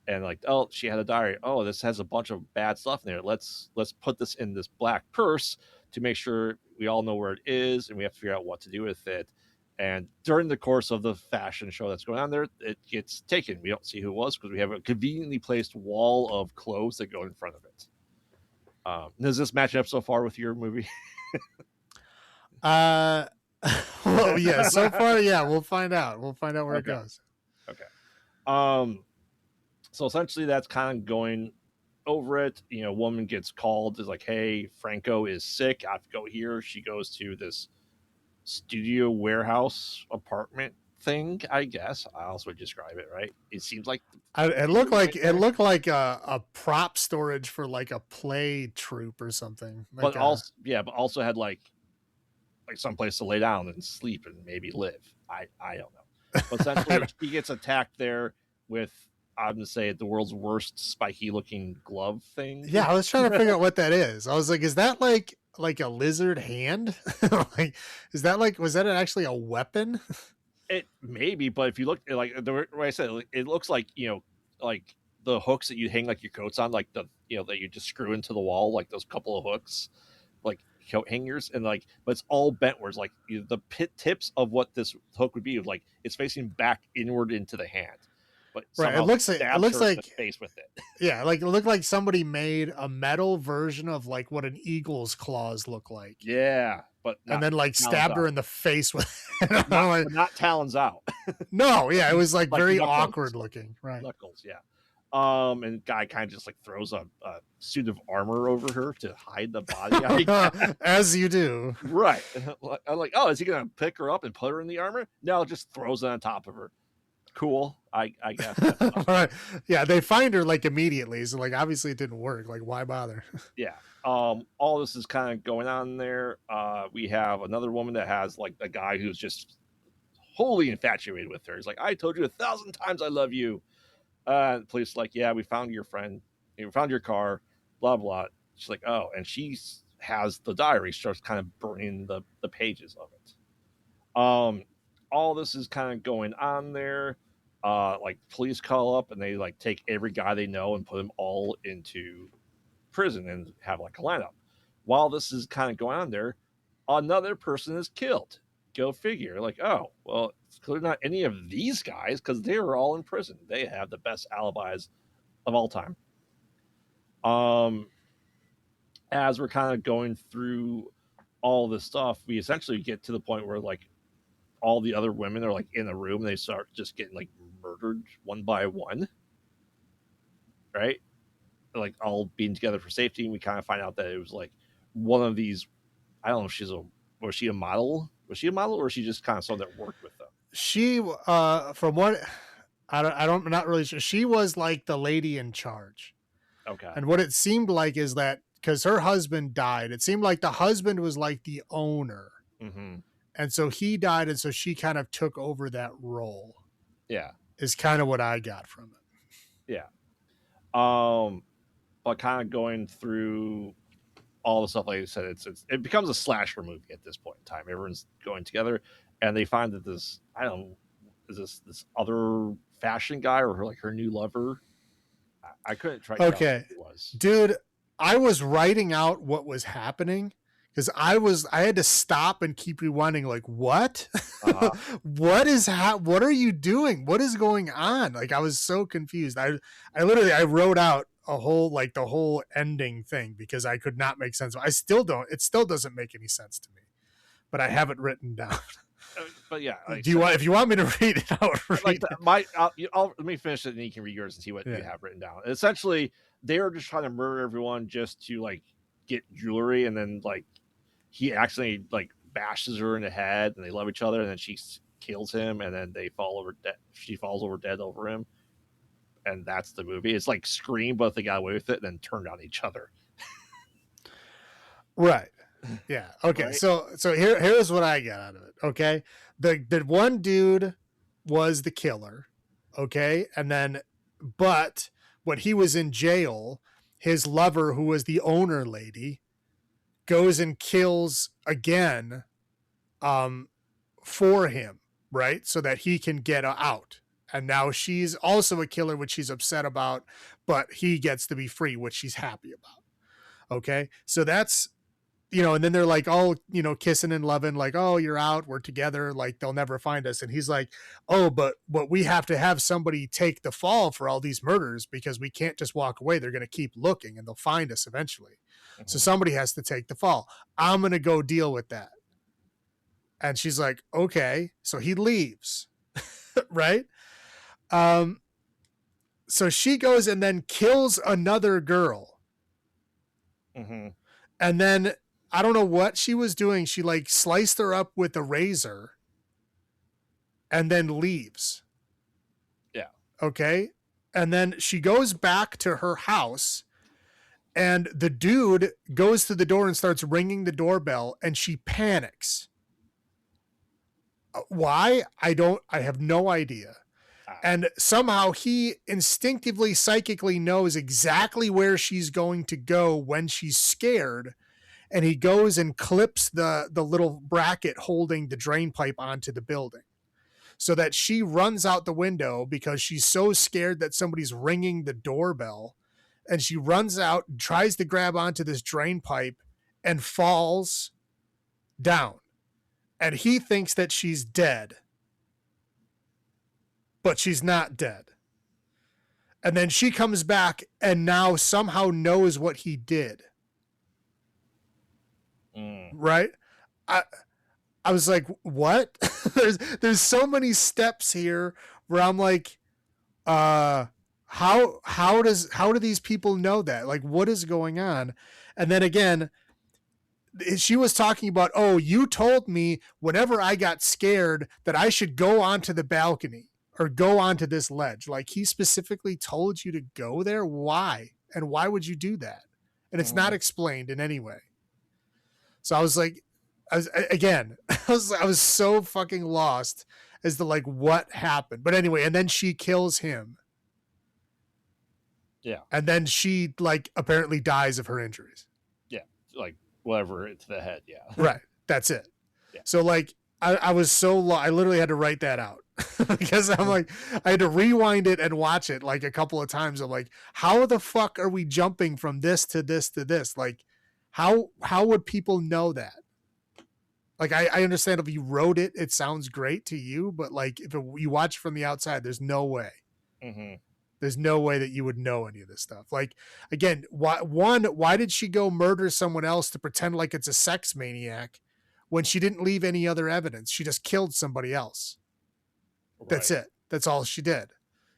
and like, oh, she had a diary. Oh, this has a bunch of bad stuff in there. Let's put this in this black purse to make sure we all know where it is, and we have to figure out what to do with it. And during the course of the fashion show that's going on there, it gets taken. We don't see who it was because we have a conveniently placed wall of clothes that go in front of it. Does this match up so far with your movie? Uh, well, yeah. So far, yeah. We'll find out. We'll find out where it Okay. goes. Okay. So essentially, that's kind of going over it. Woman gets called. Is like, hey, Franco is sick. I have to go here. She goes to this studio warehouse apartment thing. I guess I also would describe it right. It seems like It looked like a prop storage for like a play troupe or something. but also had like some place to lay down and sleep and maybe live. I don't know. But essentially, she gets attacked there with I'm gonna say the world's worst spiky looking glove thing. Yeah, I was trying to figure out what that is. I was like, is that like a lizard hand? Like, is that like was that actually a weapon? It maybe, but if you look like the way I said, it looks like like the hooks that you hang like your coats on, like the that you just screw into the wall, like those couple of hooks, like coat hangers, and like, but it's all bent. Where it's like the tips of what this hook would be, like it's facing back inward into the hand, but Right. It somehow looks like it stabs looks her in the like face with it. yeah, like it looked like somebody made a metal version of like what an eagle's claws look like. Yeah, but And not then like talons stabbed her out. in the face with it. I'm Not like, but not talons out. no, yeah, it was like Like very knuckles. awkward looking. Right. Knuckles, yeah. And guy kind of just like throws a suit of armor over her to hide the body. As you do. Right. I'm like, oh, is he gonna pick her up and put her in the armor? No, just throws it on top of her. Cool. I guess. Right. Yeah, they find her like immediately. So like obviously it didn't work. Like, why bother? Yeah. All this is kind of going on there. We have another woman that has like a guy who's just wholly infatuated with her. He's like, I told you 1,000 times I love you. The police like, yeah, we found your friend. We found your car. Blah blah. She's like, oh, and she has the diary, starts kind of burning the pages of it. All this is kind of going on there. Like police call up and they like take every guy they know and put them all into prison and have like a lineup. While this is kind of going on there, another person is killed. Go figure. Like, oh, well, it's clearly not any of these guys because they were all in prison. They have the best alibis of all time. As we're kind of going through all this stuff, we essentially get to the point where like all the other women are like in a room and they start just getting like murdered one by one. Right? Like all being together for safety. And we kind of find out that it was like one of these, I don't know if was she a model? Was she a model or was she just kind of someone that worked with them? She, from what I'm not really sure. She was like the lady in charge. Okay. And what it seemed like is that because her husband died, it seemed like the husband was like the owner. Mm-hmm. And so he died. And so she kind of took over that role. Yeah. Is kind of what I got from it. Yeah. But kind of going through all the stuff, like I said, it becomes a slasher movie at this point in time. Everyone's going together, and they find that this, I don't know, is this other fashion guy or her new lover? I couldn't try. Okay, who it was. Dude, I was writing out what was happening because I had to stop and keep rewinding. Like, what? What are you doing? What is going on? Like, I was so confused. I wrote out a whole, like the whole ending thing because I could not make sense. It still doesn't make any sense to me, but I have it written down. But yeah, like, if you want me to read it out, let me finish it and you can read yours and see what you have written down. Essentially, they were just trying to murder everyone just to like get jewelry, and then like he accidentally like bashes her in the head, and they love each other, and then she kills him, and then they fall over dead. She falls over dead over him, and that's the movie. It's like Scream, but they got away with it and then turned on each other. Right. Yeah. Okay. Right? So here's what I got out of it. Okay. The one dude was the killer. Okay. And then, but when he was in jail, his lover, who was the owner lady, goes and kills again, for him. Right. So that he can get out. And now she's also a killer, which she's upset about, but he gets to be free, which she's happy about. Okay. So that's, and then they're like, all, kissing and loving, like, oh, you're out, we're together, like they'll never find us. And he's like, oh, but we have to have somebody take the fall for all these murders because we can't just walk away. They're going to keep looking and they'll find us eventually. Mm-hmm. So somebody has to take the fall. I'm going to go deal with that. And she's like, okay. So he leaves. Right. So she goes and then kills another girl. Mm-hmm. And then I don't know what she was doing. She like sliced her up with a razor and then leaves. Yeah. Okay. And then she goes back to her house and the dude goes to the door and starts ringing the doorbell and she panics. Why? I have no idea. And somehow he instinctively, psychically knows exactly where she's going to go when she's scared. And he goes and clips the little bracket holding the drain pipe onto the building so that she runs out the window because she's so scared that somebody's ringing the doorbell. And she runs out and tries to grab onto this drain pipe and falls down. And he thinks that she's dead. But she's not dead. And then she comes back and now somehow knows what he did. Right? I was like, what? there's so many steps here where I'm like, how do these people know that? Like, what is going on? And then again, she was talking about, oh, you told me whenever I got scared that I should go onto the balcony or go onto this ledge. Like, he specifically told you to go there. Why? And why would you do that? And it's not explained in any way. So I was like, I was so fucking lost as to like what happened. But anyway, and then she kills him. Yeah. And then she like apparently dies of her injuries. like whatever to the head. Yeah. Right. That's it. Yeah. So like I was so I literally had to write that out because I'm like I had to rewind it and watch it like a couple of times. I'm like, how the fuck are we jumping from this to this to this? Like, how would people know that? Like I understand if you wrote it, it sounds great to you, but like if you watch from the outside, there's no way. Mm-hmm. There's no way that you would know any of this stuff. Like again, why did she go murder someone else to pretend like it's a sex maniac when she didn't leave any other evidence? She just killed somebody else. Right. That's it. That's all she did.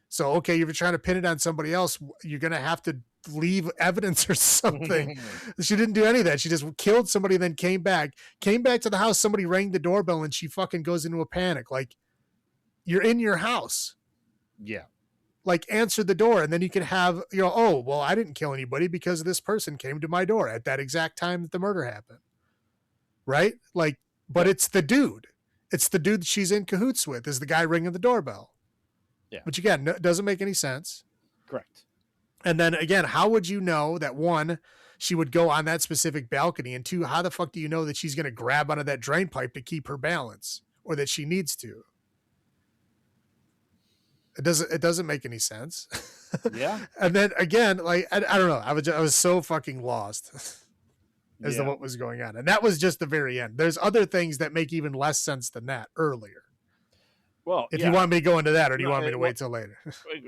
So okay, if you're trying to pin it on somebody else, you're gonna have to leave evidence or something. She didn't do any of that. She just killed somebody, then came back to the house. Somebody rang the doorbell, and she fucking goes into a panic. Like, you're in your house. Yeah. Like, answer the door, and then you can have, oh, well, I didn't kill anybody because this person came to my door at that exact time that the murder happened. Right? Like, but it's the dude. It's the dude she's in cahoots with is the guy ringing the doorbell. Yeah. Which, again, doesn't make any sense. Correct. And then, again, how would you know that, one, she would go on that specific balcony, and two, how the fuck do you know that she's going to grab onto that drain pipe to keep her balance or that she needs to? It doesn't make any sense. Yeah. And then again, like I don't know, I was so fucking lost as to what was going on, and that was just the very end. There's other things that make even less sense than that earlier. Well, if you want me to go into that, or do you want me to wait till later?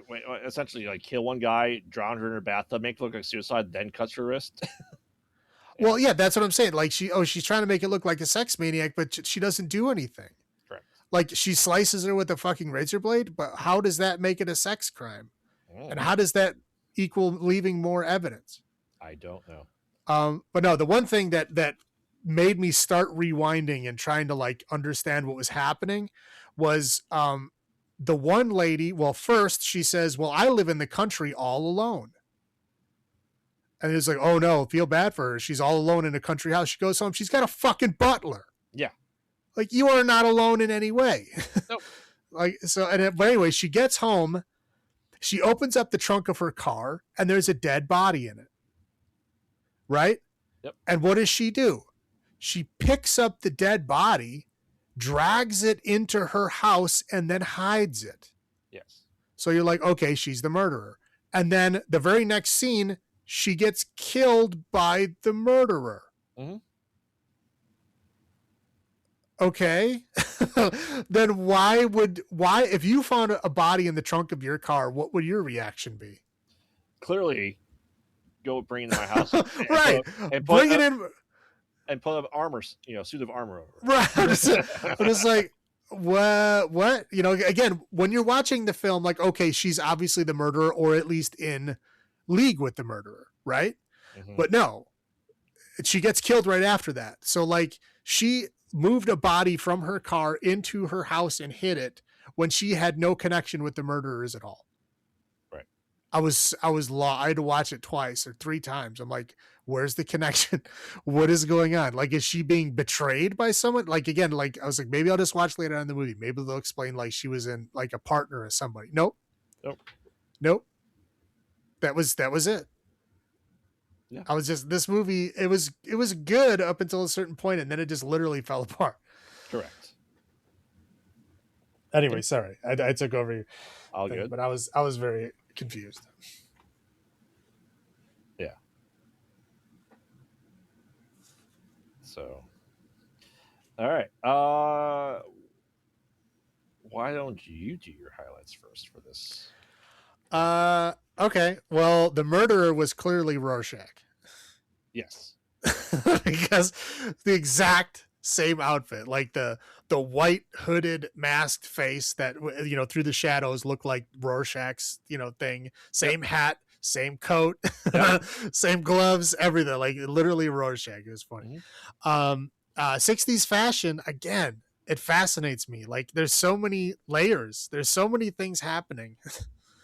Wait, essentially, like kill one guy, drown her in her bathtub, make it look like suicide, then cuts her wrist. Well, yeah, that's what I'm saying. Like she's trying to make it look like a sex maniac, but she doesn't do anything. Correct. Like she slices her with a fucking razor blade, but how does that make it a sex crime? And how does that equal leaving more evidence? I don't know. But no, the one thing that made me start rewinding and trying to like understand what was happening was the one lady. Well, first she says, well, I live in the country all alone. And it's like, oh no, feel bad for her. She's all alone in a country house. She goes home. She's got a fucking butler. Yeah. Like, you are not alone in any way. Nope. Like, so, but anyway, she gets home. She opens up the trunk of her car, and there's a dead body in it. Right? Yep. And what does she do? She picks up the dead body, drags it into her house, and then hides it. Yes. So you're like, okay, she's the murderer. And then the very next scene, she gets killed by the murderer. Mm-hmm. Okay. Then why if you found a body in the trunk of your car, what would your reaction be? Clearly go bring it to my house. Right. Bring it in and put up armor, suit of armor over it. Right. I'm just like, what? Again, when you're watching the film, like, okay, she's obviously the murderer, or at least in league with the murderer, right? Mm-hmm. But no, she gets killed right after that. So like, she moved a body from her car into her house and hid it when she had no connection with the murderers at all. Right. I had to watch it twice or three times. I'm like, where's the connection? What is going on? Like, is she being betrayed by someone? Like, again, like I was like, maybe I'll just watch later on in the movie. Maybe they'll explain like she was in like a partner of somebody. Nope. That was it. Yeah. I was just, this movie, it was good up until a certain point, and then it just literally fell apart. Correct. Anyway, sorry, I took over you. All good. But I was very confused. Yeah. So, all right. Why don't you do your highlights first for this? Okay. Well, the murderer was clearly Rorschach. Yes. Because the exact same outfit, like the white hooded masked face that, through the shadows looked like Rorschach's, thing. Same hat, same coat, same gloves, everything. Like literally Rorschach. It was funny. Mm-hmm. 60s fashion, again, it fascinates me. Like there's so many layers. There's so many things happening.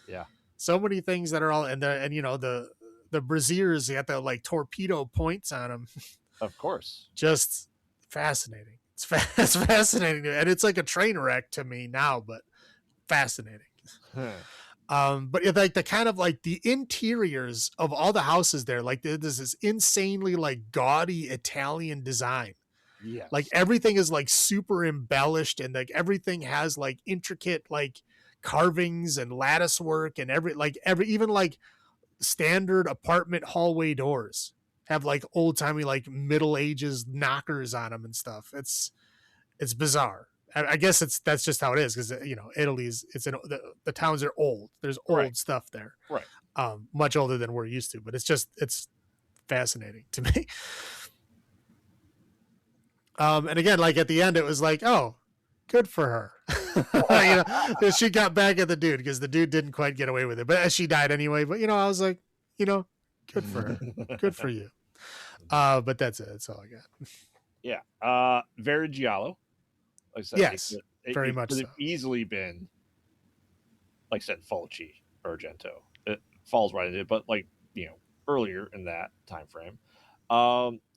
Yeah. So many things that are all the brassieres, you got the like torpedo points on them. Of course. Just fascinating. It's fascinating. And it's like a train wreck to me now, but fascinating. But like the kind of like the interiors of all the houses there, like there's this insanely like gaudy Italian design. Like Yes. everything is like super embellished, and like everything has like intricate like carvings and lattice work, and every even like standard apartment hallway doors have like old timey like Middle Ages knockers on them and stuff. It's bizarre. I guess that's just how it is, because Italy's the towns are old. There's Right. old stuff there, Right. much older than we're used to. But it's fascinating to me. And again, like at the end, it was like, oh, good for her. She got back at the dude, because the dude didn't quite get away with it, but she died anyway. But I was like, good for her, good for you. But that's it. That's all I got. Yeah. Very giallo. Like I said, Yes, very it much could so. have easily been, like I said, Fulci or Argento. It falls right in it, but like earlier in that time frame.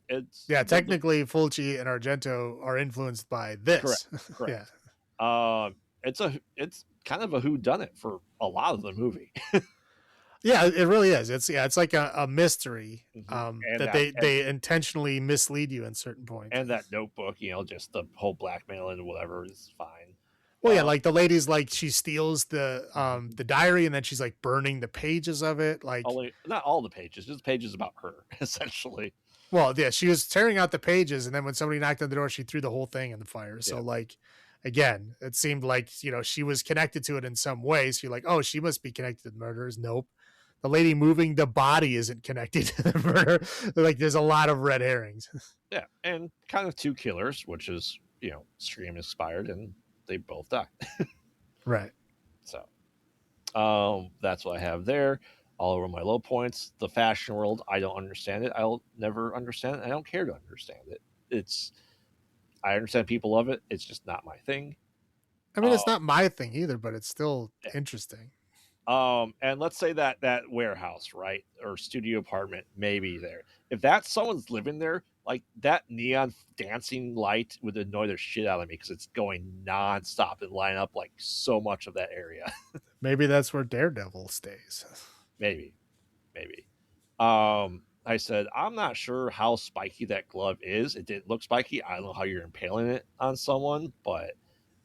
It's Yeah, technically, Fulci and Argento are influenced by correct, this. Yeah, correct. It's kind of a who done it for a lot of the movie. yeah, it really is. It's like a mystery, And that that they intentionally mislead you in certain points. and that notebook, just the whole blackmail and whatever is fine. Well, yeah, like the lady's like, she steals the diary, and then she's like burning the pages of it. Like, Only not all the pages, just pages about her, essentially. well, yeah, she was tearing out the pages, and then when somebody knocked on the door, she threw the whole thing in the fire. So Yeah. like, again, it seemed like she was connected to it in some way. So you're like, oh, she must be connected to the murders. Nope. The lady moving the body isn't connected to the murder. Like, there's a lot of red herrings. Yeah, and kind of two killers, which is Scream inspired, and they both died. Right. So, that's what I have there. All over my low points. The fashion world, I don't understand it. I'll never understand it. I don't care to understand it. I understand people love it. It's just not my thing. I mean, it's not my thing either, but it's still interesting. And let's say that warehouse, right, or studio apartment, maybe there. If that's someone's living there, like that neon dancing light would annoy the shit out of me, because it's going nonstop and line up like so much of that area. Maybe that's where Daredevil stays. maybe. I said I'm not sure how spiky that glove is. It didn't look spiky. I don't know how you're impaling it on someone, but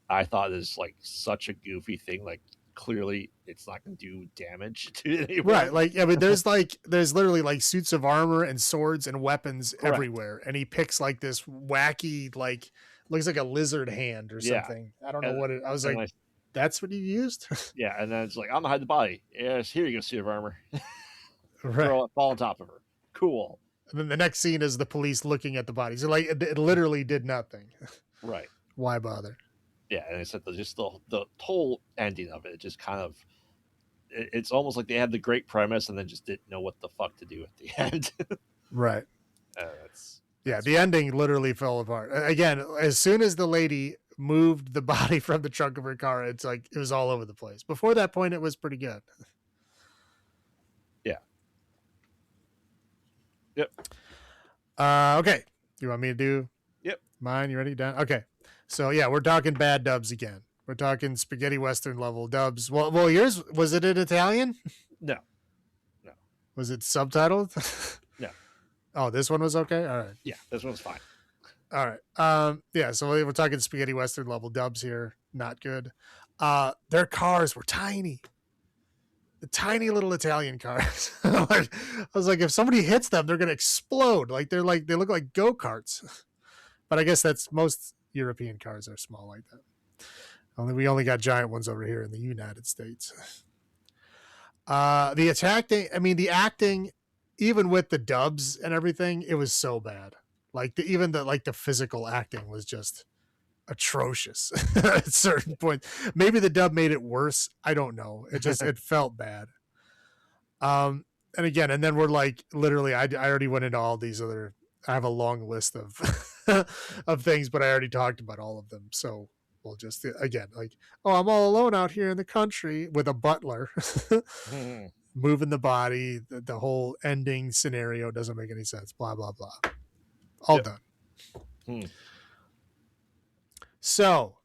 I thought it was like such a goofy thing. Like, clearly it's not going to do damage to anyone. Right. Like, I mean, there's literally like suits of armor and swords and weapons everywhere. And he picks like this wacky, like, looks like a lizard hand or something. I don't know what it, I was like, that's what you used? Yeah. And then it's like, I'm going to hide the body. Yes, here you go, suit of armor. Right. Fall on top of her. Cool. And then the next scene is the police looking at the body. So like, it literally did nothing. Right. Why bother? Yeah, and I said the whole ending of it just kind of, it's almost like they had the great premise and then just didn't know what the fuck to do at the end. Right. That's the ending literally fell apart. Again, as soon as the lady moved the body from the trunk of her car, it's like it was all over the place. Before that point, it was pretty good. Yeah. Yep. Okay. You want me to do? Yep. Mine? You ready? Done? Okay. So yeah, we're talking bad dubs again. We're talking spaghetti western level dubs. Well, yours, was it in Italian? No. Was it subtitled? No. Oh, this one was okay. All right. Yeah, this one's fine. All right. Yeah. So we're talking spaghetti western level dubs here. Not good. Their cars were tiny. The tiny little Italian cars. I was like, if somebody hits them, they're gonna explode. Like they look like go-karts. But I guess that's most European cars are small like that. We only got giant ones over here in the United States. The acting, even with the dubs and everything, it was so bad. Like the physical acting was just atrocious at certain points. Maybe the dub made it worse. I don't know. It felt bad. And then we're like, literally, I already went into all these other. I have a long list of of things, but I already talked about all of them. So we'll just again, like, oh, I'm all alone out here in the country with a butler moving the body. The whole ending scenario doesn't make any sense. Blah blah blah. All done. So,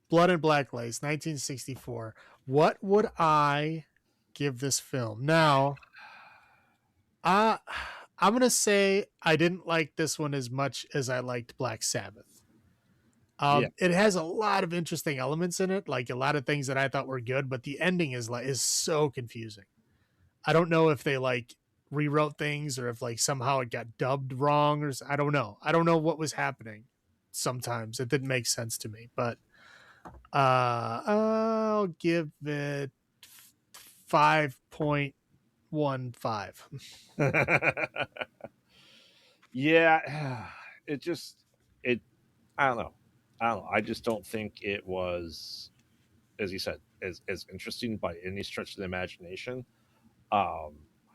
Blood and Black Lace, 1964. What would I give this film. Now, uh, I'm going to say I didn't like this one as much as I liked Black Sabbath. Yeah. It has a lot of interesting elements in it, like a lot of things that I thought were good, but the ending is so confusing. I don't know if they like rewrote things or if like somehow it got dubbed wrong or I don't know. I don't know what was happening. Sometimes it didn't make sense to me, but I'll give it 5.15. Yeah, it just it. I don't know. I don't know. I just don't think it was, as you said, as interesting by any stretch of the imagination. I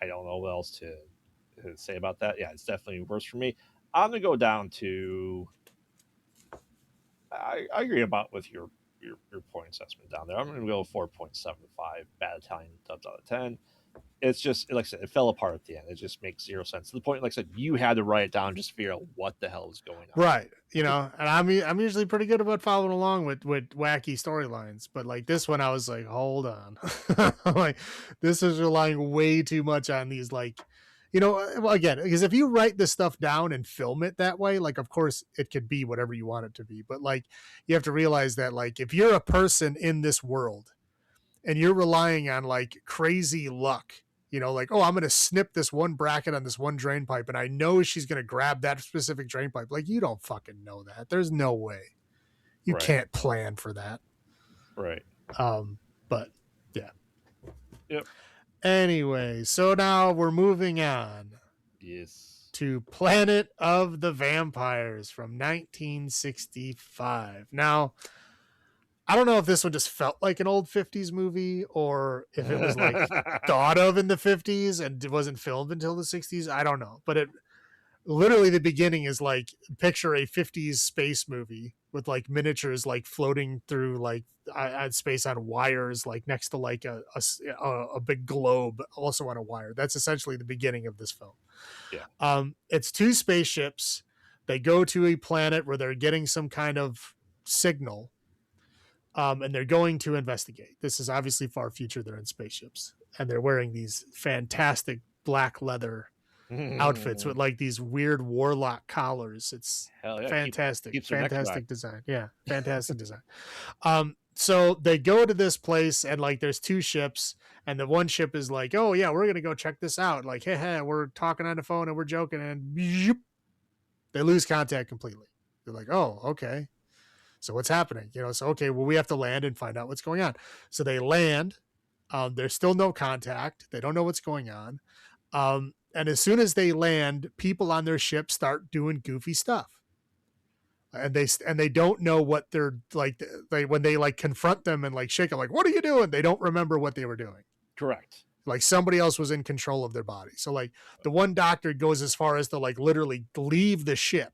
don't know what else to say about that. Yeah, it's definitely worse for me. I'm gonna go down to. I agree about with your point assessment down there. I'm gonna go 4.75 bad Italian dubs out of 10. It's just like I said, it fell apart at the end. It just makes zero sense to the point. Like I said, you had to write it down just to figure out what the hell is going on. Right. You know, and I'm usually pretty good about following along with wacky storylines, but like this one, I was like, hold on, like this is relying way too much on these like, you know, well again, because if you write this stuff down and film it that way, like of course it could be whatever you want it to be, but like you have to realize that like if you're a person in this world and you're relying on like crazy luck, you know, like, oh, I'm going to snip this one bracket on this one drain pipe and I know she's going to grab that specific drain pipe. Like, you don't fucking know that. There's no way. You Right. can't plan for that. Right. But yeah. Yep. Anyway, so now we're moving on. Yes. To Planet of the Vampires from 1965. Now, I don't know if this one just felt like an old 50s movie or if it was like thought of in the 50s and it wasn't filmed until the 60s. I don't know. But it literally, the beginning is like picture a 50s space movie with like miniatures like floating through like space on wires, like next to like a big globe also on a wire. That's essentially the beginning of this film. Yeah. It's two spaceships. They go to a planet where they're getting some kind of signal. And they're going to investigate. This is obviously far future. They're in spaceships and they're wearing these fantastic black leather outfits with like these weird warlock collars. It's Hell yeah, fantastic. Fantastic design. Yeah, fantastic design. So they go to this place and like there's two ships and the one ship is like, oh yeah, we're gonna go check this out. Like, hey, we're talking on the phone and we're joking and they lose contact completely. They're like, oh, okay. So what's happening? You know, so okay, well, we have to land and find out what's going on. So they land. There's still no contact. They don't know what's going on. And as soon as they land, people on their ship start doing goofy stuff. And they don't know what they're like. When they like confront them and like shake them, like, what are you doing? They don't remember what they were doing. Correct. Like somebody else was in control of their body. So like the one doctor goes as far as to like literally leave the ship.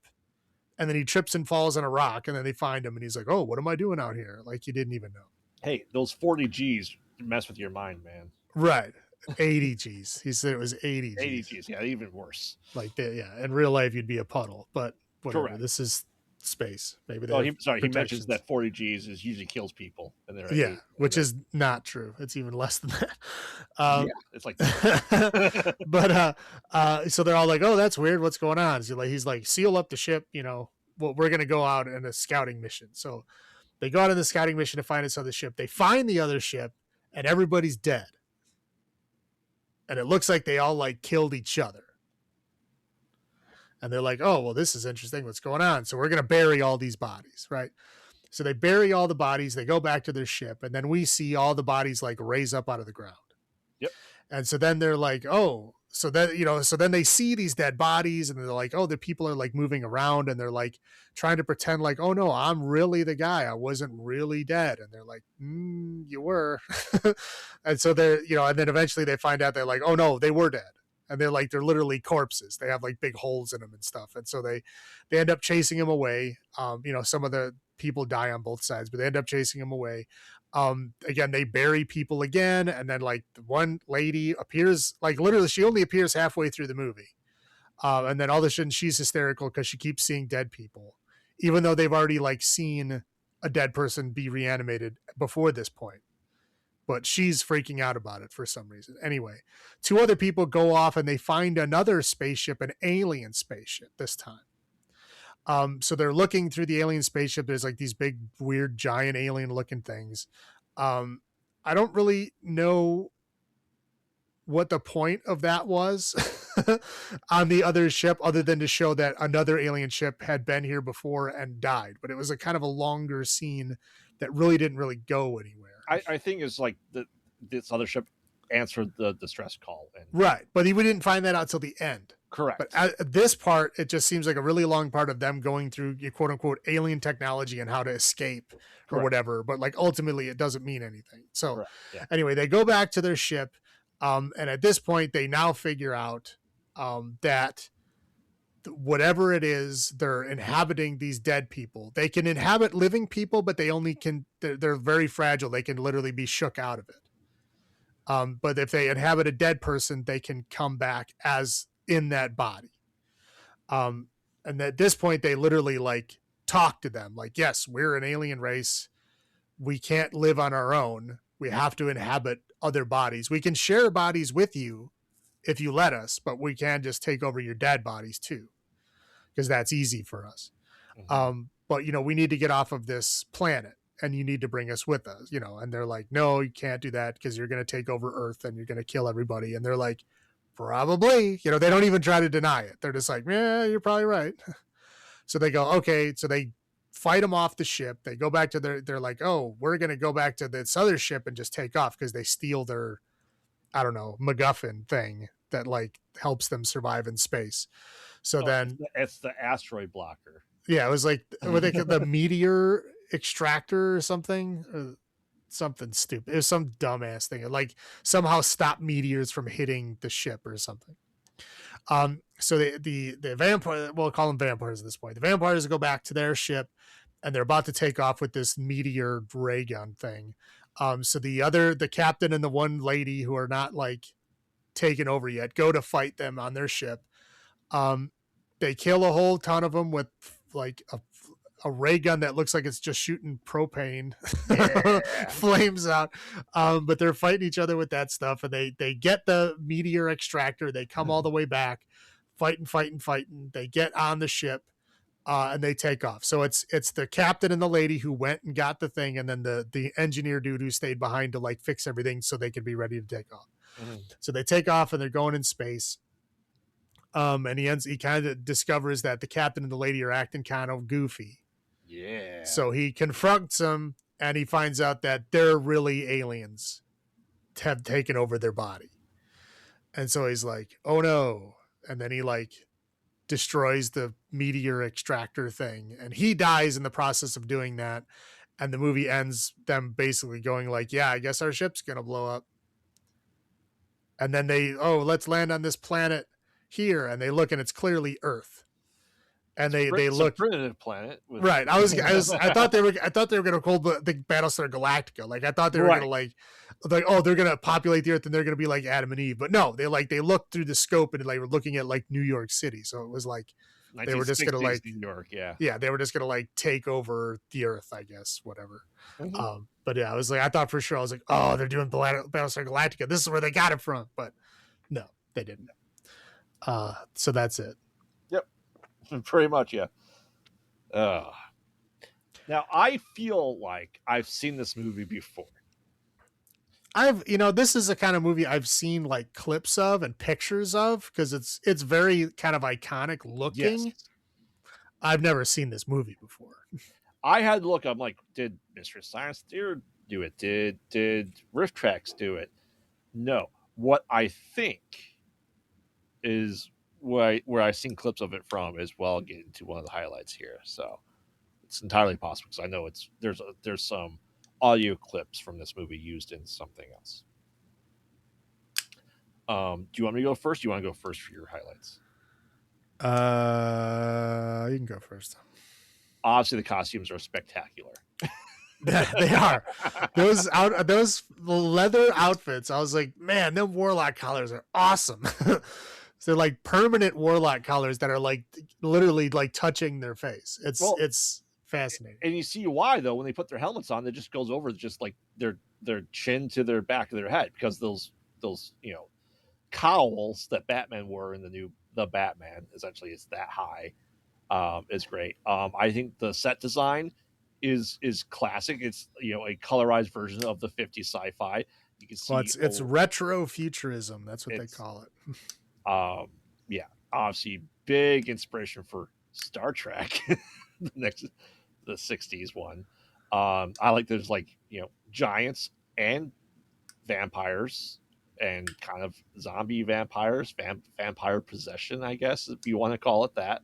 And then he trips and falls on a rock, and then they find him, and he's like, "Oh, what am I doing out here?" Like you didn't even know. Hey, those 40 G's mess with your mind, man. Right, 80 G's. He said it was 80 G's. 80 G's, yeah, even worse. Like yeah, in real life you'd be a puddle, but whatever. Correct. This is space. Maybe. He mentions that 40 G's is usually kills people, and they're yeah, which is not true. It's even less than that. Yeah, it's like that. But so they're all like, "Oh, that's weird. What's going on?" So he's like, "Seal up the ship. You know, well, we're gonna go out in a scouting mission." So they go out on the scouting mission to find this other ship. They find the other ship, and everybody's dead. And it looks like they all like killed each other. And they're like, oh, well, this is interesting. What's going on? So we're going to bury all these bodies, right? So they bury all the bodies. They go back to their ship. And then we see all the bodies like raise up out of the ground. Yep. And so then they're like, oh, so then, you know, so then they see these dead bodies and they're like, oh, the people are like moving around and they're like trying to pretend like, oh no, I'm really the guy. I wasn't really dead. And they're like, you were. And so they're, you know, and then eventually they find out they're like, oh no, they were dead. And they're like, they're literally corpses. They have like big holes in them and stuff. And so they end up chasing him away. You know, some of the people die on both sides, but they end up chasing him away. Again, they bury people again. And then like the one lady appears, like literally she only appears halfway through the movie. And then all of a sudden she's hysterical because she keeps seeing dead people, even though they've already like seen a dead person be reanimated before this point. but she's freaking out about it for some reason. Anyway, two other people go off and they find another spaceship, an alien spaceship this time. So they're looking through the alien spaceship. There's like these big, weird, giant alien looking things. I don't really know what the point of that was on the other ship, other than to show that another alien ship had been here before and died. But it was a kind of a longer scene that really didn't really go anywhere. I think it's like this other ship answered the distress call. Right. But we didn't find that out till the end. Correct. But at this part, it just seems like a really long part of them going through quote unquote alien technology and how to escape or whatever. But like ultimately, it doesn't mean anything. So anyway, they go back to their ship. And at this point, they now figure out that whatever it is, they're inhabiting these dead people. They can inhabit living people, but they only can, they're very fragile. They can literally be shook out of it. But if they inhabit a dead person, they can come back as in that body. And at this point, they literally like talk to them like, yes, we're an alien race. We can't live on our own. We have to inhabit other bodies. We can share bodies with you if you let us, but we can just take over your dead bodies too, because that's easy for us. But, you know, we need to get off of this planet and you need to bring us with us, you know, and they're like, no, you can't do that because you're going to take over Earth and you're going to kill everybody. And they're like, probably, you know, they don't even try to deny it. They're just like, yeah, you're probably right. So they go, okay. So they fight them off the ship. They go back to they're like, oh, we're going to go back to this other ship and just take off because they steal their, I don't know, MacGuffin thing that like helps them survive in space. So then it's the asteroid blocker. Yeah, it was like the meteor extractor or something stupid. It was some dumbass thing. It like somehow stop meteors from hitting the ship or something. So the vampire, we'll call them vampires at this point. The vampires go back to their ship and they're about to take off with this meteor ray gun thing. So the captain and the one lady who are not like taken over yet go to fight them on their ship. They kill a whole ton of them with like a ray gun that looks like it's just shooting propane flames out. But they're fighting each other with that stuff, and they get the meteor extractor. They come all the way back, fighting. They get on the ship, and they take off. So it's the captain and the lady who went and got the thing, and then the engineer dude who stayed behind to like fix everything so they could be ready to take off. So they take off and they're going in space. And he kind of discovers that the captain and the lady are acting kind of goofy. Yeah. So he confronts them and he finds out that they're really aliens have taken over their body. And so he's like, oh no. And then he like destroys the meteor extractor thing and he dies in the process of doing that. And the movie ends them basically going like, yeah, I guess our ship's going to blow up. And then let's land on this planet here. And they look and it's clearly Earth. And they look a primitive planet. Right. I thought they were going to call the Battlestar Galactica. Like I thought they were going to like, oh, they're going to populate the Earth and they're going to be like Adam and Eve. But no, they looked through the scope and like were looking at like New York City. So it was like they were just going to like New York. Yeah. They were just going to like take over the Earth, I guess, whatever. But yeah, I was like, I thought for sure, I was like, oh, they're doing Battlestar Galactica. This is where they got it from. But no, they didn't. So that's it. Pretty much, yeah. Now, I feel like I've seen this movie before. This is a kind of movie I've seen like clips of and pictures of because it's very kind of iconic looking. Yes. I've never seen this movie before. I had to look. I'm like, did Mr. Science Theater do it? Did Riff Tracks do it? No. What I think is where I've seen clips of it from is well, I'll get into one of the highlights here. So it's entirely possible because I know there's some audio clips from this movie used in something else. Do you want me to go first? Do you want to go first for your highlights? You can go first. Obviously, the costumes are spectacular. They are. Those leather outfits. I was like, man, them warlock collars are awesome. They're like permanent warlock collars that are like literally like touching their face. It's fascinating. And you see why though when they put their helmets on, it just goes over just like their chin to their back of their head, because those cowls that Batman wore in the Batman essentially is that high. Is great. I think the set design is classic. It's a colorized version of the 50s sci-fi. You can Well, see it's retro futurism. That's what they it's call it. yeah, obviously big inspiration for Star Trek, the 60s one. I like there's like giants and vampires and kind of zombie vampires, vampire possession, I guess if you want to call it that,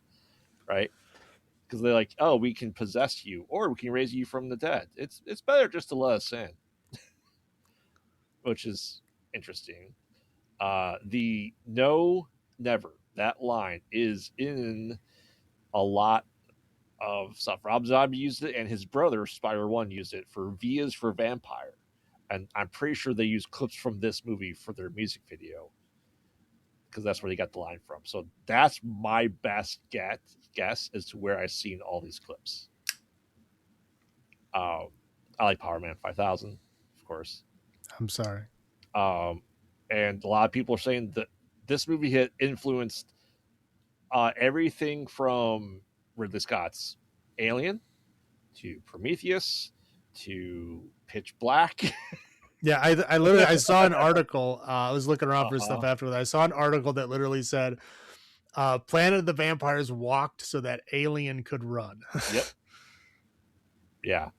right? Because they're like, oh, we can possess you or we can raise you from the dead. It's better just to let us in, which is interesting. The no, never, that line is in a lot of stuff. Rob Zombie used it, and his brother Spider One used it for V is for Vampire, and I'm pretty sure they used clips from this movie for their music video because that's where they got the line from. So that's my best guess as to where I've seen all these clips. I like Power Man 5000, of course. I'm sorry. And a lot of people are saying that this movie had influenced everything from Ridley Scott's Alien to Prometheus to Pitch Black. Yeah, I literally I saw an article. I was looking around for stuff Uh-huh. afterwards. I saw an article that literally said, "Planet of the Vampires walked so that Alien could run." Yep. Yeah.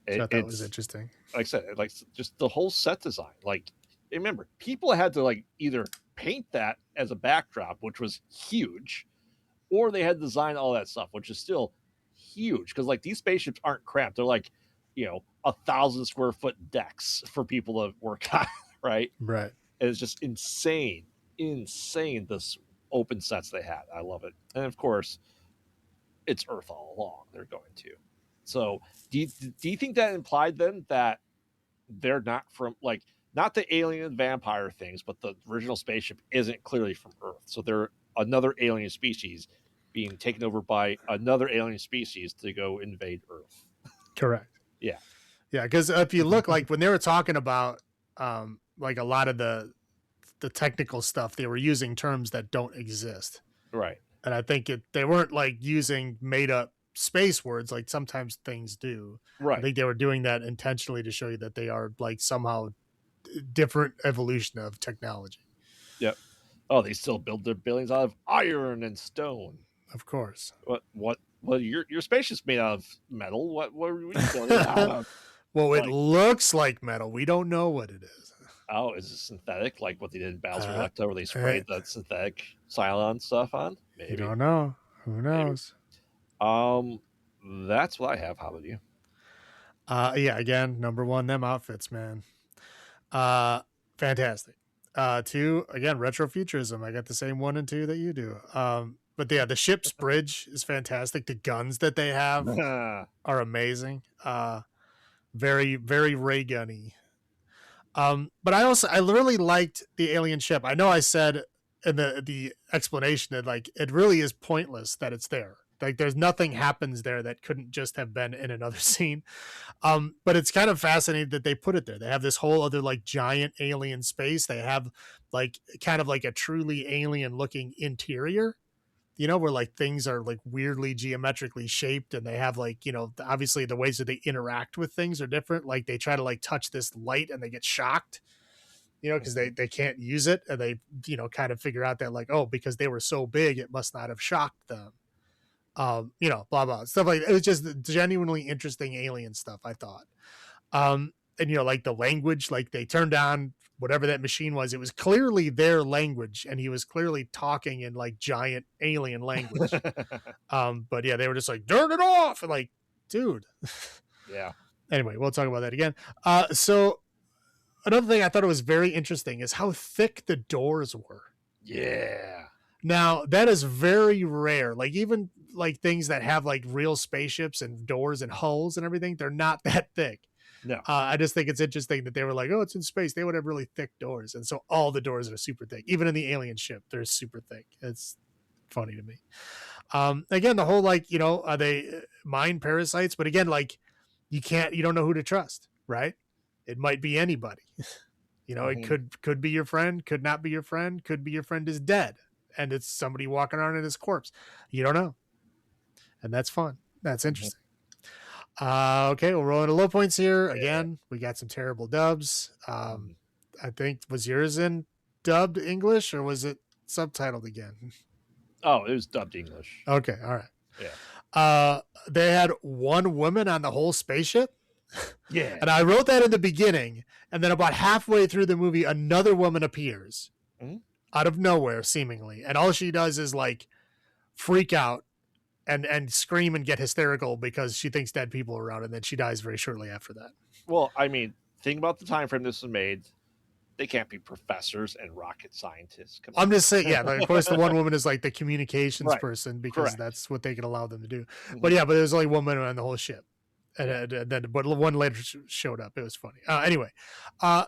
So I thought it was It's interesting. like I said, like just the whole set design. Like, remember, people had to like either paint that as a backdrop, which was huge, or they had to design all that stuff, which is still huge. Because like these spaceships aren't cramped; they're like 1,000 square foot decks for people to work on, right? Right. And it's just insane, insane. This open sets they had, I love it, and of course, it's Earth all along. They're going to. So, do you think that implied then that they're not from like not the alien vampire things, but the original spaceship isn't clearly from Earth. So they're another alien species being taken over by another alien species to go invade Earth. Correct. Yeah. Yeah, because if you look, like when they were talking about like a lot of the technical stuff, they were using terms that don't exist. Right. And I think they weren't like using made up space words like sometimes things do. I Right. think they were doing that intentionally to show you that they are like somehow different evolution of technology. Yep. Oh, they still build their buildings out of iron and stone. Of course. What well your spaceship's made out of metal. What are we building it out of? Well, it Like, looks like metal. We don't know what it is. oh, is it synthetic like what they did in Battles of Uh, Galactica where they sprayed the synthetic Cylon stuff on? You Maybe. don't know. Who knows? Um, that's what I have. How about you? Yeah, again, number one, them outfits, man. Fantastic. Two, again, retrofuturism. I got the same 1 and 2 that you do. But yeah, the ship's bridge is fantastic. The guns that they have are amazing. Very, very ray gunny. But I really liked the alien ship. I know I said in the explanation that like it really is pointless that it's there. Like there's nothing happens there that couldn't just have been in another scene. But it's kind of fascinating that they put it there. They have this whole other like giant alien space. They have like kind of like a truly alien looking interior, where like things are like weirdly geometrically shaped, and they have like, obviously the ways that they interact with things are different. Like they try to like touch this light and they get shocked, because they can't use it, and they, kind of figure out that like, oh, because they were so big, it must not have shocked them. Blah blah stuff like that. It was just genuinely interesting alien stuff, I thought. And like the language, like they turned on whatever that machine was, it was clearly their language, and he was clearly talking in like giant alien language. But yeah, they were just like, turn it off, and like, dude. Yeah. Anyway, we'll talk about that again. So another thing I thought it was very interesting is how thick the doors were. Yeah. Now that is very rare. Like even like things that have like real spaceships and doors and hulls and everything, they're not that thick. No. I just think it's interesting that they were like, oh, it's in space. They would have really thick doors. And so all the doors are super thick. Even in the alien ship, they're super thick. It's funny to me. Again, the whole like, are they mind parasites? But again, like you don't know who to trust, right? It might be anybody. It Mm-hmm. could be your friend, could not be your friend, could be your friend is dead, and it's somebody walking around in his corpse. You don't know, and that's fun. That's Mm-hmm. interesting. Okay, we'll roll into low points here. Yeah. Again, we got some terrible dubs. Mm-hmm. I think, was yours in dubbed English or was it subtitled again? Oh, it was dubbed English. Okay, all right. Yeah. They had one woman on the whole spaceship. Yeah. And I wrote that in the beginning, and then about halfway through the movie, another woman appears Mm-hmm. out of nowhere, seemingly, and all she does is like freak out and scream and get hysterical because she thinks dead people are around, and then she dies very shortly after that. Well, I mean, think about the time frame this was made. They can't be professors and rocket scientists. Come I'm on. just saying, yeah. Like, of course, the one woman is like the communications Right. person because Correct. that's what they can allow them to do. Mm-hmm. But yeah, but there's only one woman on the whole ship. And then, but one later showed up. It was funny. Anyway,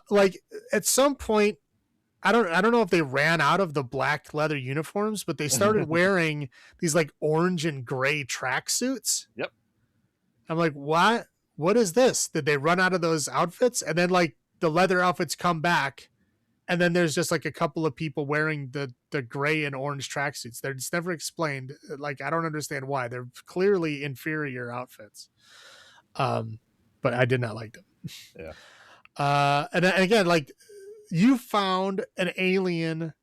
like at some point, I don't know if they ran out of the black leather uniforms, but they started wearing these like orange and gray tracksuits. Yep. I'm like, what? What is this? Did they run out of those outfits? And then like the leather outfits come back, and then there's just like a couple of people wearing the gray and orange tracksuits. They're just never explained. Like I don't understand why. They're clearly inferior outfits. But I did not like them. Yeah. And again, like you found an alien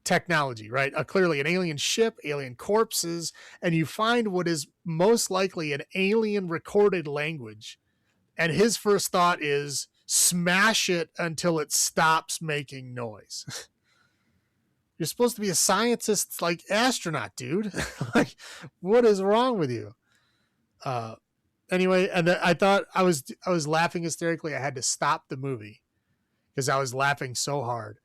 technology, right? Clearly an alien ship, alien corpses, and you find what is most likely an alien recorded language. And his first thought is smash it until it stops making noise. You're supposed to be a scientist, like astronaut, dude. Like, what is wrong with you? Anyway, and I thought I was laughing hysterically. I had to stop the movie because I was laughing so hard.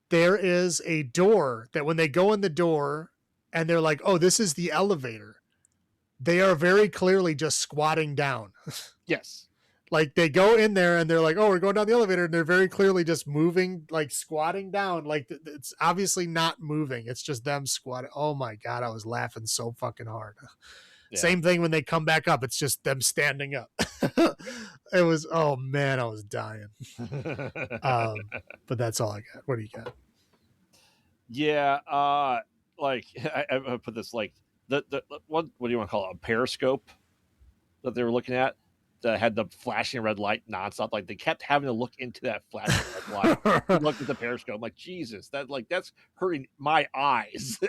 There is a door that when they go in the door and they're like, oh, this is the elevator, they are very clearly just squatting down. Yes. Like they go in there and they're like, oh, we're going down the elevator. And they're very clearly just moving, like squatting down. Like it's obviously not moving. It's just them squatting. Oh my God. I was laughing so fucking hard. Yeah. Same thing when they come back up. It's just them standing up. It was, oh man, I was dying. But that's all I got. What do you got? Yeah. Like I put this like the what do you want to call it? A periscope that they were looking at that had the flashing red light nonstop. Like they kept having to look into that flashing red light. Look at the periscope. I'm like, Jesus, that's hurting my eyes.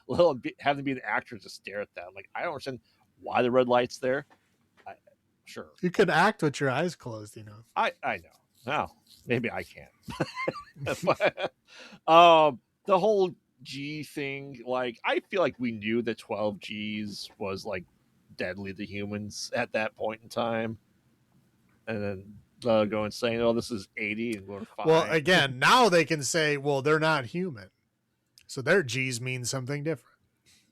Having to be an actor to stare at that. I'm like, I don't understand why the red light's there. Sure. You could act with your eyes closed, you know. I know. No, maybe I can't. But, the whole G thing, like I feel like we knew that 12 Gs was like deadly to humans at that point in time, and then going saying, "Oh, this is 80," and we're fine. Well, again, now they can say, "Well, they're not human," so their G's mean something different.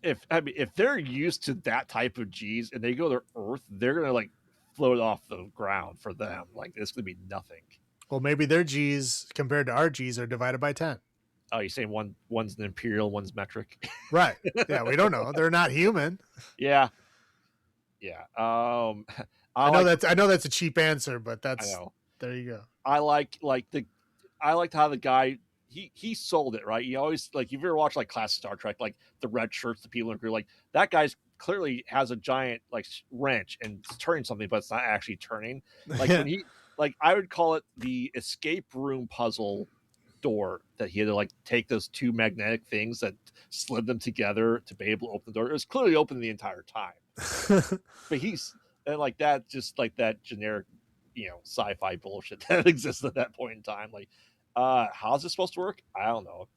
If they're used to that type of G's and they go to Earth, they're gonna like float off the ground for them. Like it's gonna be nothing. Well, maybe their G's compared to our G's are divided by 10. Oh, you're saying one's an imperial, one's metric, right? Yeah, we don't know. They're not human. Yeah. I know that's a cheap answer, but that's there you go. I liked how the guy he sold it, right? He always like if you ever watch like classic Star Trek, like the red shirts, the people in the crew, like that guy's clearly has a giant like wrench and it's turning something, but it's not actually turning. Like when he like I would call it the escape room puzzle door that he had to like take those two magnetic things that slid them together to be able to open the door. It was clearly open the entire time. But he's and like that, just like that generic, sci-fi bullshit that exists at that point in time. Like, how's this supposed to work? I don't know.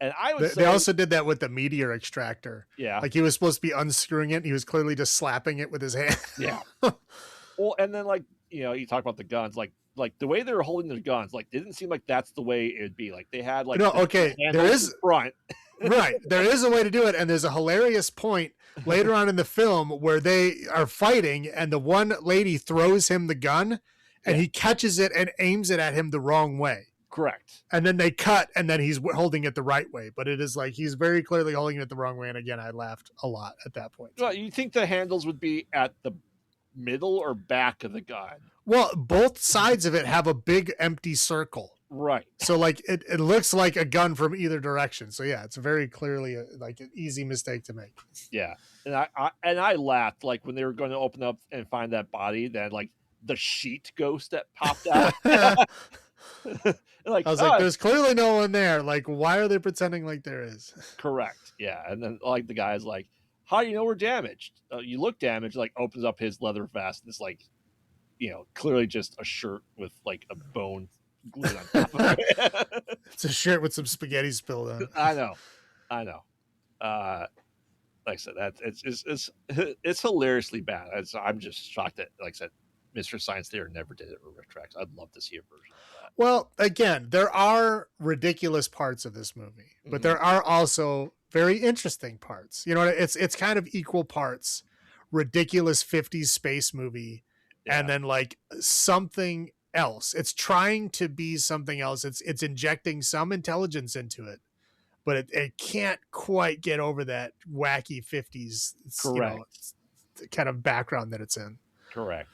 And I would say they also did that with the meteor extractor. Yeah. Like he was supposed to be unscrewing it. And he was clearly just slapping it with his hand. Yeah. Well, and then like, you talk about the guns, like the way they were holding their guns, like didn't seem like that's the way it would be. Like they had like there is front. Right. There is a way to do it. And there's a hilarious point later on in the film where they are fighting and the one lady throws him the gun and he catches it and aims it at him the wrong way. Correct. And then they cut, and then he's holding it the right way. But it is like he's very clearly holding it the wrong way. And again, I laughed a lot at that point. Well, you think the handles would be at the middle or back of the gun? Well, both sides of it have a big empty circle. Right. So like it looks like a gun from either direction. So yeah, it's very clearly like an easy mistake to make. Yeah. And I laughed like when they were going to open up and find that body, that like the sheet ghost that popped out. Like, I was like, there's clearly no one there. Like, why are they pretending like there is? Correct. Yeah. And then like the guy's like, how do you know we're damaged? You look damaged. Like opens up his leather vest. And it's like, clearly just a shirt with like a bone glued on top of it. It's a shirt with some spaghetti spilled on it. I know. Like I said, it's hilariously bad. I'm just shocked that, like I said, Mr. Science Theater never did it with Rick Tracks. I'd love to see a version of that. Well, again, there are ridiculous parts of this movie, but there are also very interesting parts. It's kind of equal parts ridiculous 50s space movie and then like something else. It's trying to be something else. It's injecting some intelligence into it, but it can't quite get over that wacky 50s kind of background that it's in. Correct.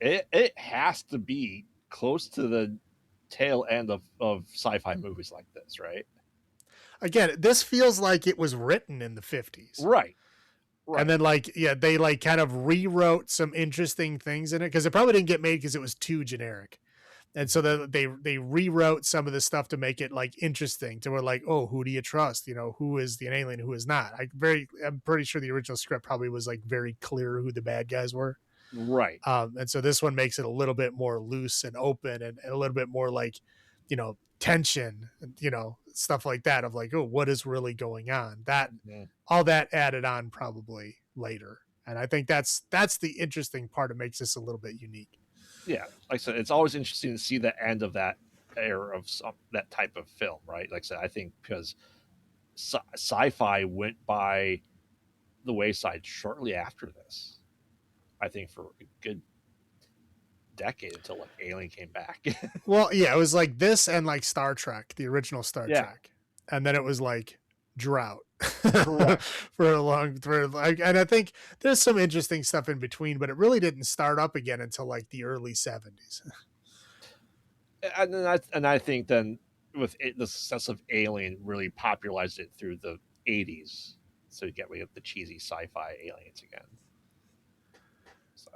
It has to be close to the tail end of sci-fi movies like this, right? Again, this feels like it was written in the 50s. Right. And then they like kind of rewrote some interesting things in it because it probably didn't get made because it was too generic. And so they rewrote some of the stuff to make it like interesting to where like, oh, who do you trust? Who is the alien, who is not? I'm pretty sure the original script probably was like very clear who the bad guys were. Right. And so this one makes it a little bit more loose and open and a little bit more like, tension, stuff like that of like, oh, what is really going on? That all that added on probably later. And I think that's the interesting part. It makes this a little bit unique. Yeah. Like I said, it's always interesting to see the end of that era of that type of film, right? Like I said, I think because sci-fi went by the wayside shortly after this. I think for a good decade until like Alien came back. Well, yeah, it was like this and like Star Trek, the original Star Trek, and then it was like drought for a long and I think there's some interesting stuff in between, but it really didn't start up again until like the early 70s. And I think then with the success of Alien really popularized it through the 80s, so we get the cheesy sci-fi aliens again. So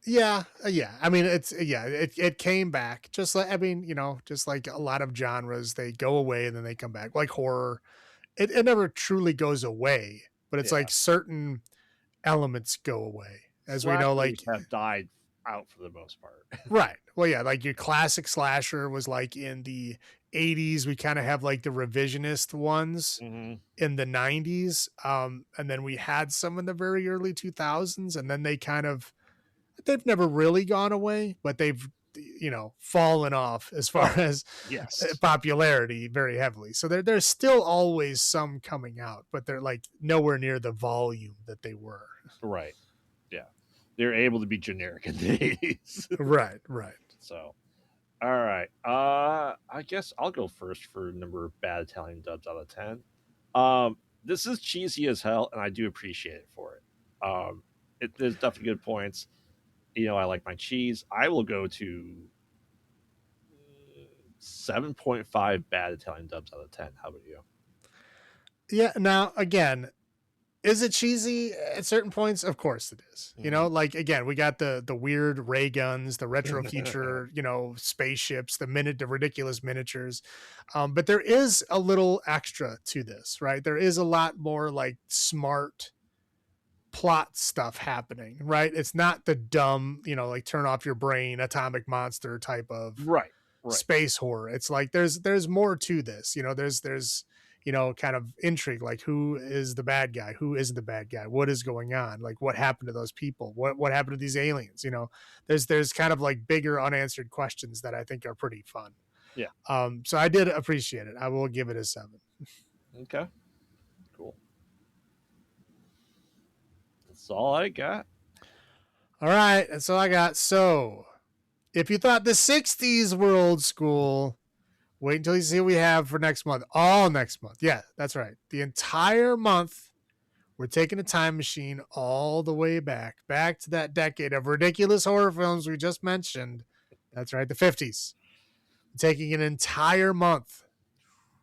yeah. I mean, it came back just like, just like a lot of genres, they go away and then they come back, like horror. It never truly goes away, but it's like certain elements go away, as we know, like have died out for the most part. Right. Well, yeah, like your classic slasher was like in the 80s. We kind of have like the revisionist ones in the 90s. And then we had some in the very early 2000s, and then they've never really gone away, but they've fallen off as far as popularity very heavily. So there's still always some coming out, but they're like nowhere near the volume that they were. Right. Yeah. They're able to be generic in the 80s. Right. So, all right. I guess I'll go first for number of bad Italian dubs out of 10. This is cheesy as hell, and I do appreciate it for it. There's definitely good points. I like my cheese. I will go to 7.5 bad Italian dubs out of 10. How about you? Yeah. Now, again, is it cheesy at certain points? Of course it is. Like, again, we got the weird ray guns, the retro future, spaceships, the ridiculous miniatures. But there is a little extra to this, right? There is a lot more like smart plot stuff happening, right? It's not the dumb, like turn off your brain, atomic monster type of space horror. It's like there's more to this. There's kind of intrigue, like who is the bad guy, who isn't the bad guy, what is going on, like what happened to those people, what happened to these aliens. There's kind of like bigger unanswered questions that I think are pretty fun. So I did appreciate it. I will give it a 7. Okay, cool. That's all I got. All right, that's all I got. So if you thought the 60s were old school, Wait until you see what we have for next month. All next month. Yeah, that's right. The entire month. We're taking a time machine all the way back to that decade of ridiculous horror films we just mentioned. That's right, the 50s. Taking an entire month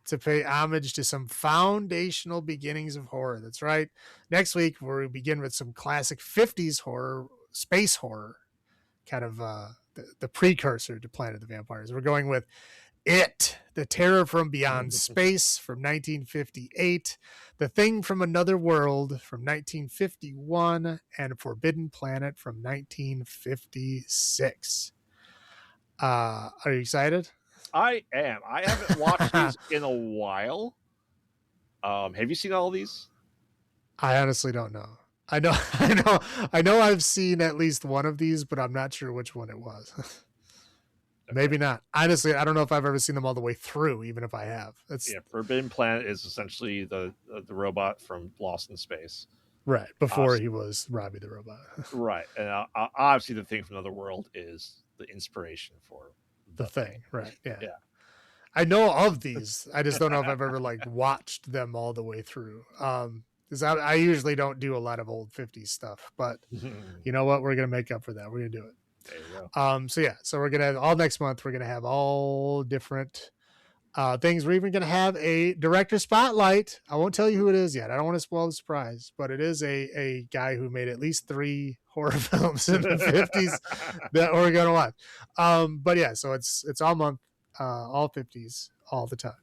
to pay homage to some foundational beginnings of horror. That's right. Next week, we begin with some classic 50s horror, space horror, kind of the precursor to Planet of the Vampires. We're going with It, The Terror from Beyond Space from 1958, The Thing from Another World from 1951, and Forbidden Planet from 1956. Are you excited? I am. I haven't watched these in a while. Have you seen all these? I honestly don't know. I know, I know I've seen at least one of these, but I'm not sure which one it was. Maybe not. Honestly, I don't know if I've ever seen them all the way through, even if I have. That's Forbidden Planet is essentially the robot from Lost in Space. right before he was Robbie the Robot. Right, and obviously the Thing from Another World is the inspiration for the thing. Right? Yeah. Yeah. I know of these. I just don't know if I've ever like watched them all the way through. Because I usually don't do a lot of old 50s stuff, but you know what? We're gonna make up for that. We're gonna do it. There you go. So we're gonna all next month. We're gonna have all different things. We're even gonna have a director spotlight. I won't tell you who it is yet. I don't want to spoil the surprise, but it is a guy who made at least 3 horror films in the 50s that we're gonna watch. But yeah, so it's all month, all 50s, all the time.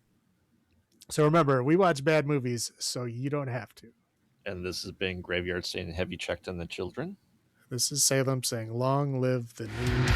So remember, we watch bad movies, so you don't have to. And this has been Graveyard saying, "Have you checked on the children?" This is Salem saying, "Long live the new."